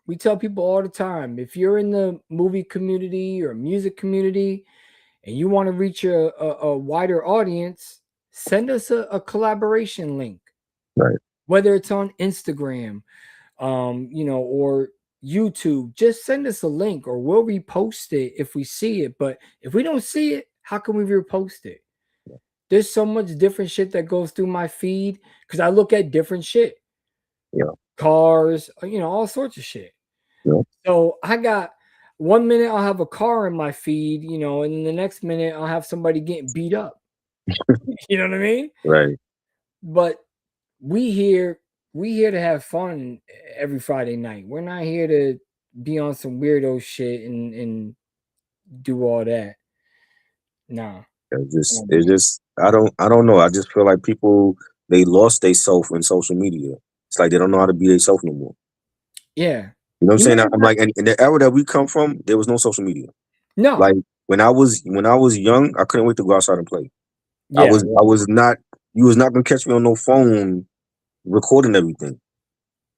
We tell people all the time, if you're in the movie community or music community and you want to reach a wider audience, send us a collaboration link. Right. Whether it's on Instagram, you know, or YouTube, just send us a link or we'll repost it if we see it. But if we don't see it, how can we repost it? There's so much different shit that goes through my feed because I look at different shit. Yeah. Cars, you know, all sorts of shit. Yeah. So I got 1 minute I'll have a car in my feed, you know, and the next minute I'll have somebody getting beat up. You know what I mean? Right. But we here to have fun every Friday night. We're not here to be on some weirdo shit and do all that. Nah. It's just I don't know. I just feel like people, they lost their self in social media. It's like they don't know how to be themselves no more. Yeah. You know what I'm saying? I'm like, in the era that we come from, there was no social media. No. Like when I was young, I couldn't wait to go outside and play. Yeah, I was not. You was not gonna catch me on no phone recording everything.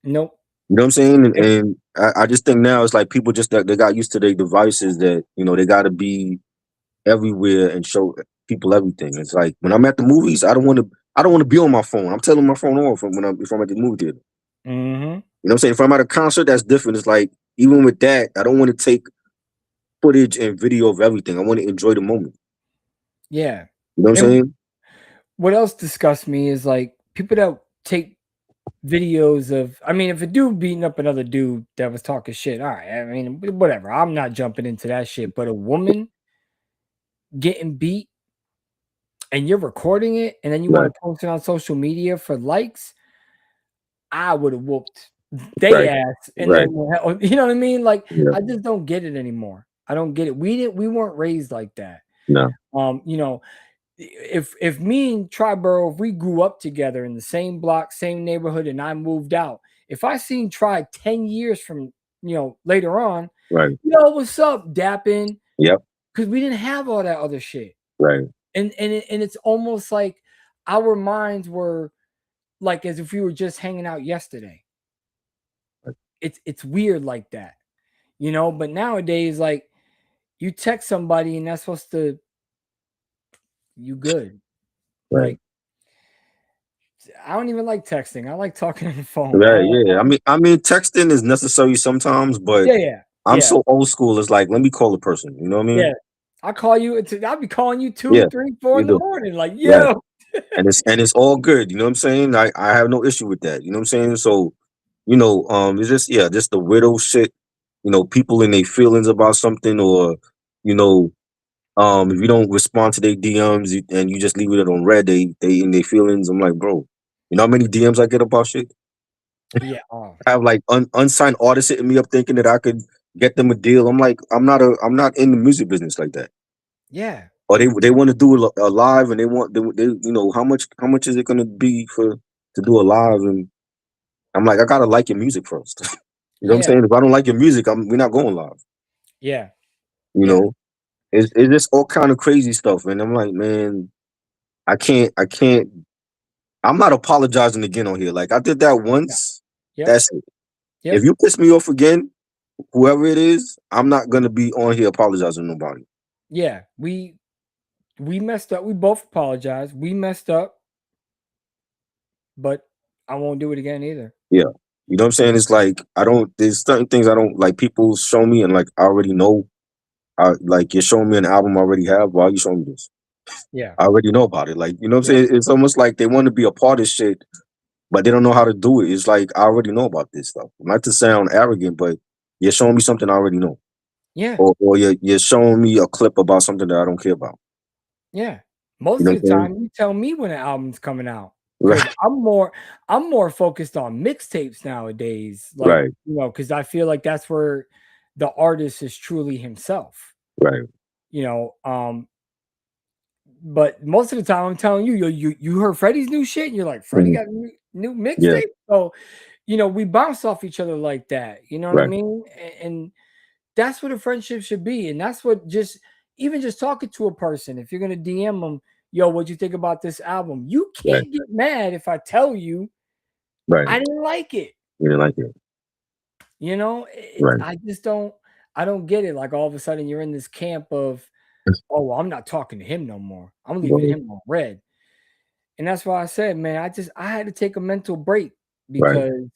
Nope. You know what I'm saying? And I just think now it's like people just they got used to their devices that, you know, they got to be everywhere and show people everything. It's like when I'm at the movies, I don't want to be on my phone. I'm telling my phone off if I'm at the movie theater. Mm-hmm. You know what I'm saying? If I'm at a concert, that's different. It's like, even with that, I don't want to take footage and video of everything. I want to enjoy the moment. Yeah. You know what I'm saying? What else disgusts me is like people that take videos of, I mean, if a dude beating up another dude that was talking shit, all right, I mean, whatever. I'm not jumping into that shit. But a woman getting beat and you're recording it and then you want Right. to post it on social media for likes, I would have whooped they Right. ass and Right. then you know what I mean? Like, Yeah. I just don't get it anymore. I don't get it. We weren't raised like that. No. You know, if me and Triborough, if we grew up together in the same block, same neighborhood, and I moved out, if I seen Tri 10 years from later on, Right. yo, what's up, dapping? Yep. Because we didn't have all that other shit. Right. And it's almost like our minds were like as if we were just hanging out yesterday. It's weird like that, but nowadays, like, you text somebody and that's supposed to you good. Right. Like, I don't even like texting. I like talking on the phone. Right. Yeah. I mean, texting is necessary sometimes, but Yeah, I'm yeah, so old school. It's like, let me call a person. You know what I yeah. mean? I call you. I'll be calling you 2, Yeah. 3, 4 You in the do. morning. Like, Right. yo. And it's all good. You know what I'm saying? I have no issue with that. You know what I'm saying? So, it's just, yeah, just the widow shit. People in their feelings about something, or you know, if you don't respond to their DMs and you just leave it on red, they in their feelings. I'm like, bro, you know how many DMs I get about shit? Yeah. Oh, I have like unsigned artists hitting me up thinking that I could get them a deal. I'm like, I'm not in the music business like that. yeah, Or they want to do a live, and they how much is it gonna be for to do a live? And I'm like, I gotta like your music first. You know what I'm yeah, saying? If I don't like your music, we're not going live. yeah, You yeah, know, it's just all kind of crazy stuff, and I'm like, man, I can't. I'm not apologizing again on here. Like, I did that yeah. once. Yep, That's it. If yep. you piss me off again, whoever it is, I'm not gonna be on here apologizing to nobody. Yeah. We messed up. We both apologize. We messed up, but I won't do it again either. Yeah. You know what I'm saying? It's like, I don't. There's certain things I don't like. People show me, and like, I already know. Like, you're showing me an album I already have. Why are you showing me this? Yeah. I already know about it. Like, you know what I'm Yep. saying? It's almost like they want to be a part of shit, but they don't know how to do it. It's like, I already know about this stuff. Not to sound arrogant, but you're showing me something I already know, Yeah. or you're showing me a clip about something that I don't care about. Yeah. You Most know of what the I'm saying? time, you tell me when an album's coming out because Right, I'm more focused on mixtapes nowadays. Like, right, because I feel like that's where the artist is truly himself. right. You know, but most of the time, I'm telling you, you heard Freddie's new shit, and you're like, Freddie Mhm. got a new Yeah, mixtape. So, we bounce off each other like that. You know what I right, mean? And that's what a friendship should be. And that's what even just talking to a person, if you're gonna DM them, yo, what'd you think about this album? You right, can't get mad if I tell you right. I didn't like it. You didn't like it, I right? just don't get it. Like all of a sudden you're in this camp of, oh, well, I'm not talking to him no more. I'm leaving Right, him on red. And that's why I said, man, I had to take a mental break right, because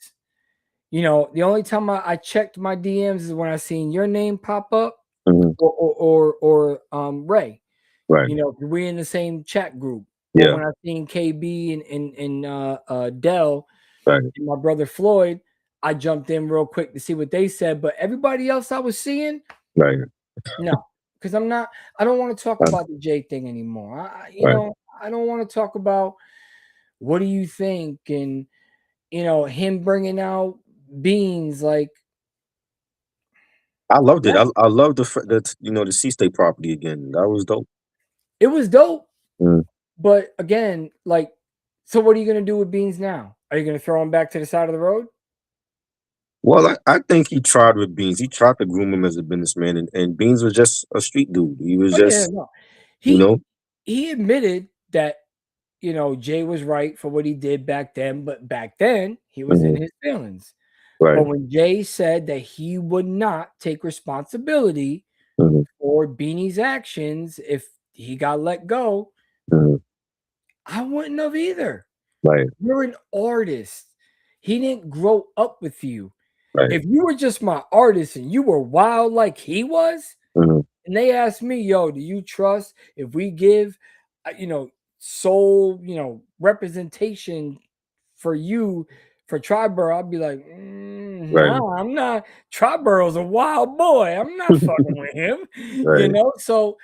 the only time I checked my DMs is when I seen your name pop up mhm, or Ray. right. We're in the same chat group. Or Yeah, when I seen KB and Dell right, and my brother Floyd, I jumped in real quick to see what they said. But everybody else I was seeing, right, no, because I don't want to talk right, about the J thing anymore. right. I don't want to talk about what do you think and him bringing out beans like I loved it. that. I loved the Sea State property again. That was dope. It was dope. Mm. But again, like, so what are you gonna do with beans now? Are you gonna throw him back to the side of the road? Well, I think he tried with Beans. He tried to groom him as a businessman, and Beans was just a street dude. He was Oh yeah, just, no. you He know, he admitted that Jay was right for what he did back then, but back then he was in mhm, his feelings. But right, when Jay said that he would not take responsibility mhm, for Beanie's actions if he got let go, mhm, I wouldn't have either. right, You're an artist. He didn't grow up with you. right, If you were just my artist and you were wild like he was, mhm, and they asked me, yo, do you trust if we give, uh, you know, soul, representation for you for Triborough, I'd be like, Right. no, I'm not. Triborough's a wild boy. I'm not fucking with him. Right. You know, so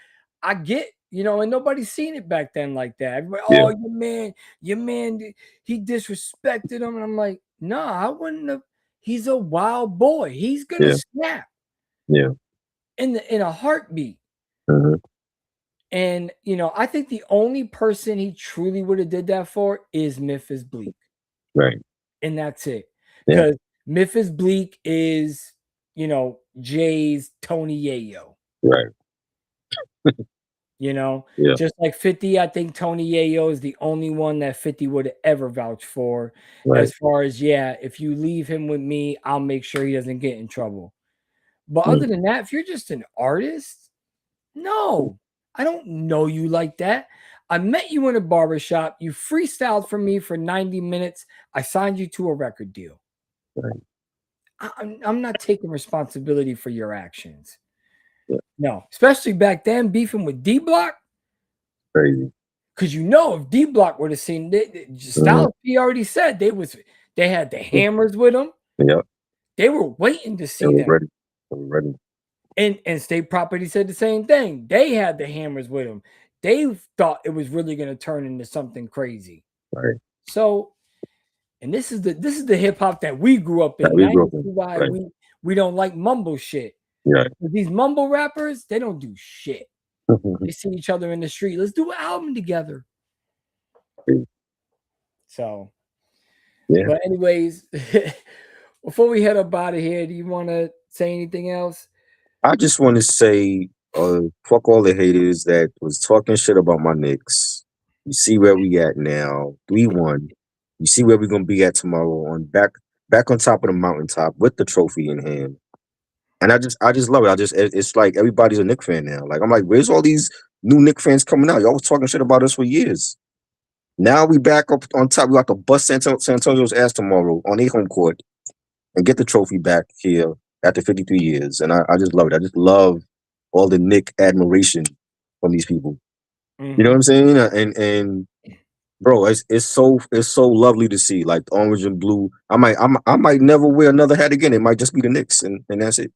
I get, you know, and nobody's seen it back then like that. Everybody, Yeah. oh, your man, he disrespected him. And I'm like, no, I wouldn't have. He's a wild boy. He's gonna Yeah. snap Yeah. in a heartbeat. Mhm. And you know, I think the only person he truly would have did that for is Memphis Bleak. Right. And that's it. Yeah. Because Memphis Bleak is, you know, Jay's Tony Yayo. Right. You know, Yeah. just like 50, I think Tony Yayo is the only one that 50 would have ever vouched for. Right. As far as, yeah, if you leave him with me, I'll make sure he doesn't get in trouble. But Mm. other than that, if you're just an artist, no, I don't know you like that. I met you in a barbershop. You freestyled for me for 90 minutes. I signed you to a record deal. Right. I'm not taking responsibility for your actions. Yeah. No, especially back then, beefing with D Block. Crazy. Because you know, if D Block would have seen Styles, he already said they had the hammers with them. Yeah. They were waiting to see them. Ready. They were ready. And State Property said the same thing. They had the hammers with them. They thought it was really going to turn into something crazy. Right. So, and this is the hip hop that we grew up in. That we grew up in. Why Right. we don't like mumble shit. Yeah. These mumble rappers, they don't do shit. They see each other in the street. Let's do an album together. So, yeah. But anyways, before we head up out of here, do you want to say anything else? I just want to say, fuck all the haters that was talking shit about my Knicks. You see where we at now, 3-1. You see where we're gonna be at tomorrow, on back on top of the mountaintop with the trophy in hand. And I just love it. It's like everybody's a Knick fan now. Like, I'm like, where's all these new Knick fans coming out? Y'all was talking shit about us for years. Now we back up on top. We got to bust San Antonio's ass tomorrow on their home court and get the trophy back here after 53 years. And I just love it. I just love all the Knick admiration from these people. Mhm. You know what I'm saying? And bro, it's so lovely to see, like, the orange and blue. I might never wear another hat again. It might just be the Knicks, and that's it.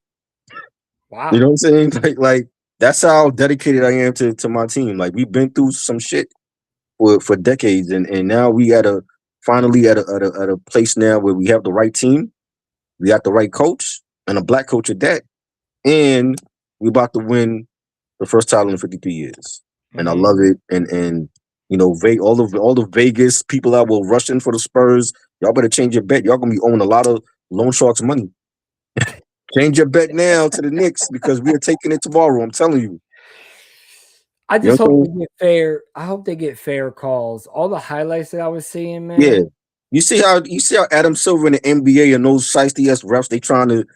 Wow. You know what I'm saying? Like that's how dedicated I am to my team. Like, we've been through some shit for decades, and now we finally at a place now where we have the right team, we got the right coach, and a black coach at that, and we're about to win the first title in 53 years. And I love it. And you know, all the Vegas people that will rush in for the Spurs, y'all better change your bet. Y'all gonna be owing a lot of loan sharks money. Change your bet now to the Knicks, because we are taking it tomorrow. I'm telling you. I just hope they get fair. I hope they get fair calls. All the highlights that I was seeing, man. Yeah. You see how Adam Silver in the NBA and those shiesty ass refs, they trying to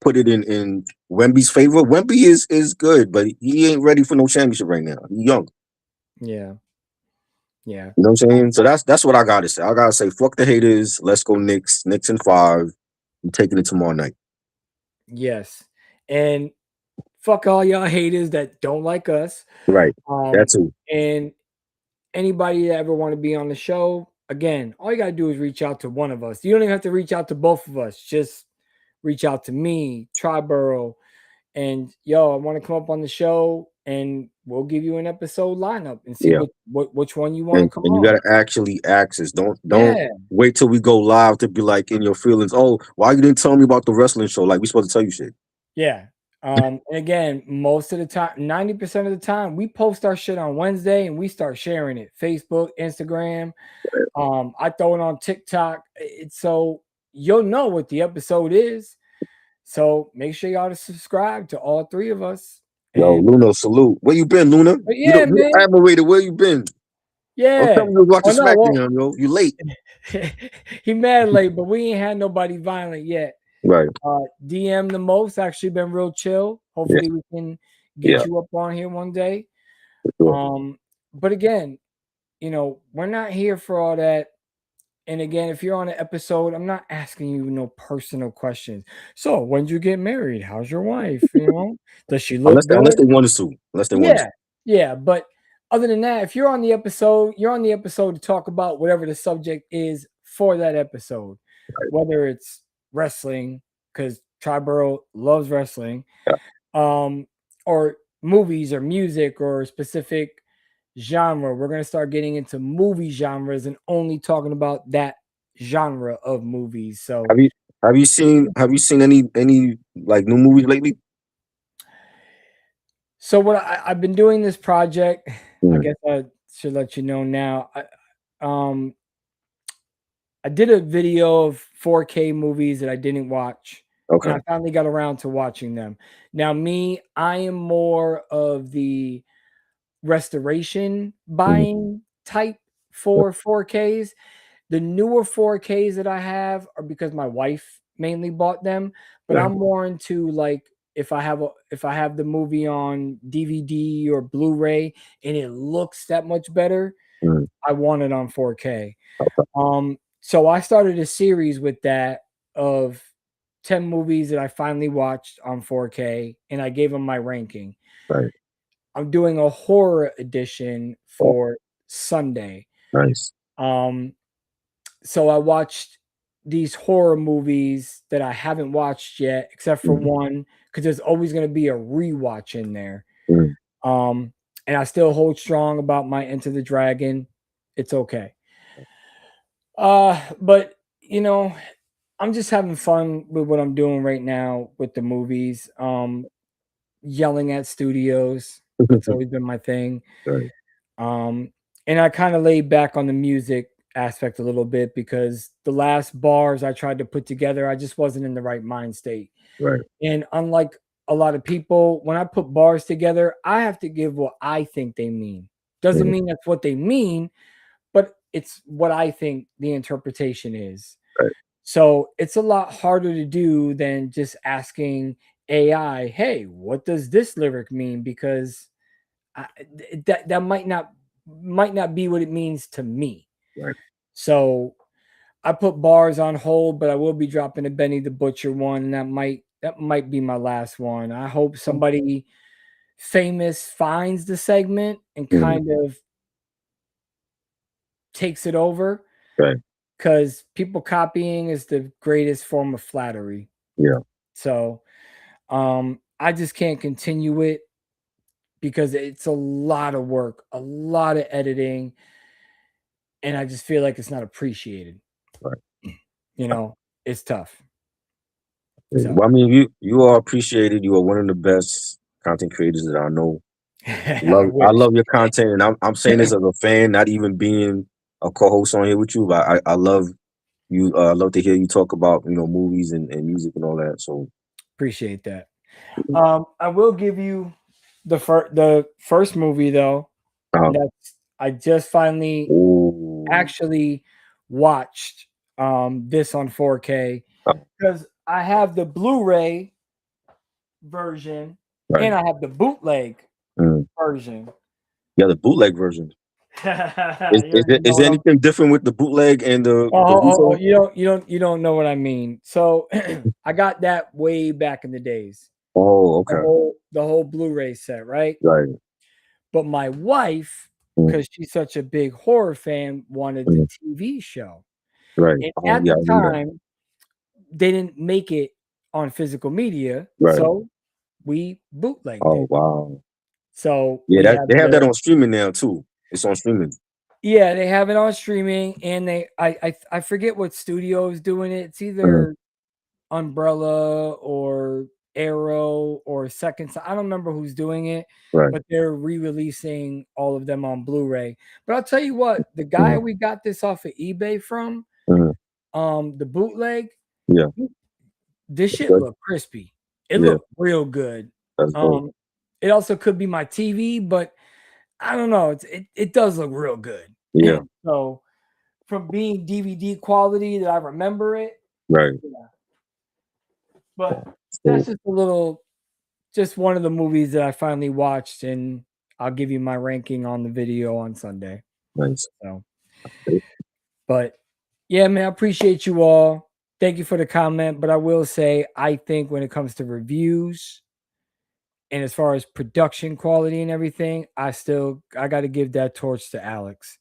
put it in Wemby's favor. Wemby is good, but he ain't ready for no championship right now. He's young. Yeah. Yeah. You know what I'm saying? So that's what I gotta say. I gotta say, fuck the haters. Let's go Knicks. Knicks in 5. I'm taking it tomorrow night. Yes. And fuck all y'all haters that don't like us. Right. That's it. And anybody that ever want to be on the show, again, all you gotta do is reach out to one of us. You don't even have to reach out to both of us. Just reach out to me, Triborough, and yo, I want to come up on the show, and we'll give you an episode lineup and see which one you want to come on. And you gotta actually access. Don't wait till we go live to be like in your feelings. Oh, why you didn't tell me about the wrestling show? Like, we supposed to tell you shit. Yeah. And again, most of the time, 90% of the time, we post our shit on Wednesday and we start sharing it. Facebook, Instagram. I throw it on TikTok. So you'll know what the episode is. So make sure y'all to subscribe to all 3 of us. Yo, Luna, salute. Where you been, Luna? Yeah, man. Admirated. Where you been? Yeah. Don't tell me you watching SmackDown, yo. You late. He mad late, but we ain't had nobody violent yet. Right. DM the most, actually been real chill. Hopefully we can get you up on here one day. Sure. But again, you know, we're not here for all that. And again, if you're on an episode, I'm not asking you no personal questions. So when did you get married? How's your wife? You know, does she look good? Unless they want us to. Unless they want us to. Yeah. But other than that, if you're on the episode, to talk about whatever the subject is, for that episode, whether it's wrestling, because Triborough loves wrestling, or movies or music or specific genre. We're gonna start getting into movie genres and only talking about that genre of movies. So have you seen any like new movies lately? so what I've been doing this project, I Mm. guess I should let you know now. Um I did a video of 4K movies that I didn't watch. Okay. And I finally got around to watching them. Now, me, I am more of the restoration buying type for 4Ks. The newer 4Ks that I have are because my wife mainly bought them, but Yeah. I'm more into like if I have the movie on DVD or Blu-ray and it looks that much better, Mm. I want it on 4K. Okay. So I started a series with that of 10 movies that I finally watched on 4K and I gave them my ranking. Right. I'm doing a horror edition Oh, for Sunday. nice. So I watched these horror movies that I haven't watched yet, except for one, because there's always going to be a rewatch in there. Mm. And I still hold strong about my Enter the Dragon. It's okay. But you know, I'm just having fun with what I'm doing right now with the movies. Yelling at studios. That's always been my thing. Right. And I kind of laid back on the music aspect a little bit because the last bars I tried to put together, I just wasn't in the right mind state. Right. And unlike a lot of people, when I put bars together, I have to give what I think they mean. Doesn't mean that's what they mean, but it's what I think the interpretation is. Right. So it's a lot harder to do than just asking AI, "Hey, what does this lyric mean?" Because that might not be what it means to me. Right. So I put bars on hold, but I will be dropping a Benny the Butcher one, and that might be my last one. I hope somebody famous finds the segment and kind of takes it over. Right. Because people copying is the greatest form of flattery. Yeah. So I just can't continue it because it's a lot of work, a lot of editing, and I just feel like it's not appreciated. Right. You know, it's tough. So. Well, I mean, you are appreciated. You are one of the best content creators that I know. I love your content, and I'm saying this as a fan, not even being a co-host on here with you. But I love you. Love to hear you talk about movies and music and all that. So appreciate that. I will give you the first movie though. I just finally actually watched this on 4K because I have the Blu-ray version and I have the bootleg version. Yeah, the bootleg version. Is there anything different with the bootleg and the? You don't know what I mean. So I got that way back in the days. Oh, okay. The whole Blu-ray set, right? Right. But my wife, because she's such a big horror fan, wanted the TV show. Right. And at the time, they didn't make it on physical media, so we bootlegged it. Oh, wow. So they have that on streaming now too. It's on streaming. Yeah, they have it on streaming, and I forget what studio is doing it. It's either Umbrella or Arrow or Second. I don't remember who's doing it, but they're re-releasing all of them on Blu-ray. But I'll tell you what, the guy we got this off of eBay from, the bootleg, this shit looked crispy. It looked real good. It also could be my TV, but I don't know. It does look real good. Yeah. So from being DVD quality that I remember it. Right. Yeah. But that's just one of the movies that I finally watched, and I'll give you my ranking on the video on Sunday. Nice. So, but yeah, man, I appreciate you all. Thank you for the comment. But I will say, I think when it comes to reviews and as far as production quality and everything, I got to give that torch to Alex.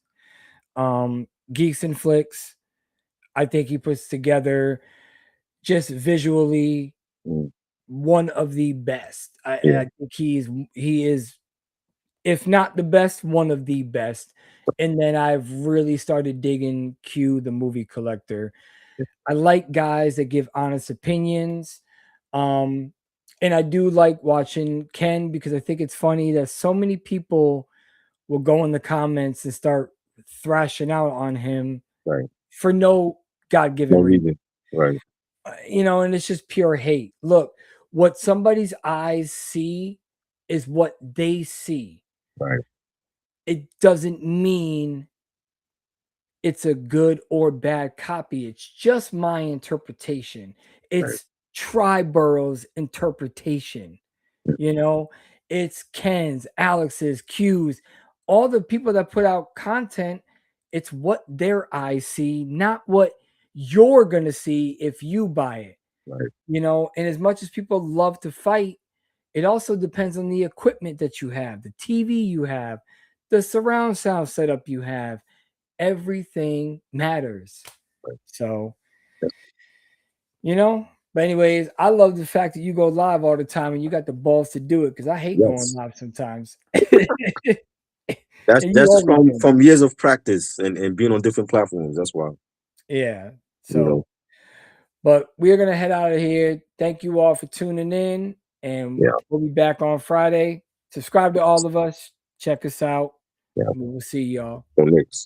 Geeks and Flicks. I think he puts together just visually one of the best. And I think he is, if not the best, one of the best. And then I've really started digging Q, the movie collector. I like guys that give honest opinions. And I do like watching Ken because I think it's funny that so many people will go in the comments and start thrashing out on him for no God-given reason. Right. And it's just pure hate. Look, what somebody's eyes see is what they see. Right. It doesn't mean it's a good or bad copy. It's just my interpretation. It's Triborough's interpretation. It's Ken's, Alex's, Q's, all the people that put out content. It's what their eyes see, not what you're going to see if you buy it. Right. And as much as people love to fight, it also depends on the equipment that you have, the TV you have, the surround sound setup you have. Everything matters. So, but anyways, I love the fact that you go live all the time and you got the balls to do it because I hate going live sometimes. That's from years of practice and being on different platforms. That's why. Yeah. So, but we're going to head out of here. Thank you all for tuning in, and we'll be back on Friday. Subscribe to all of us. Check us out. We will see y'all. Next.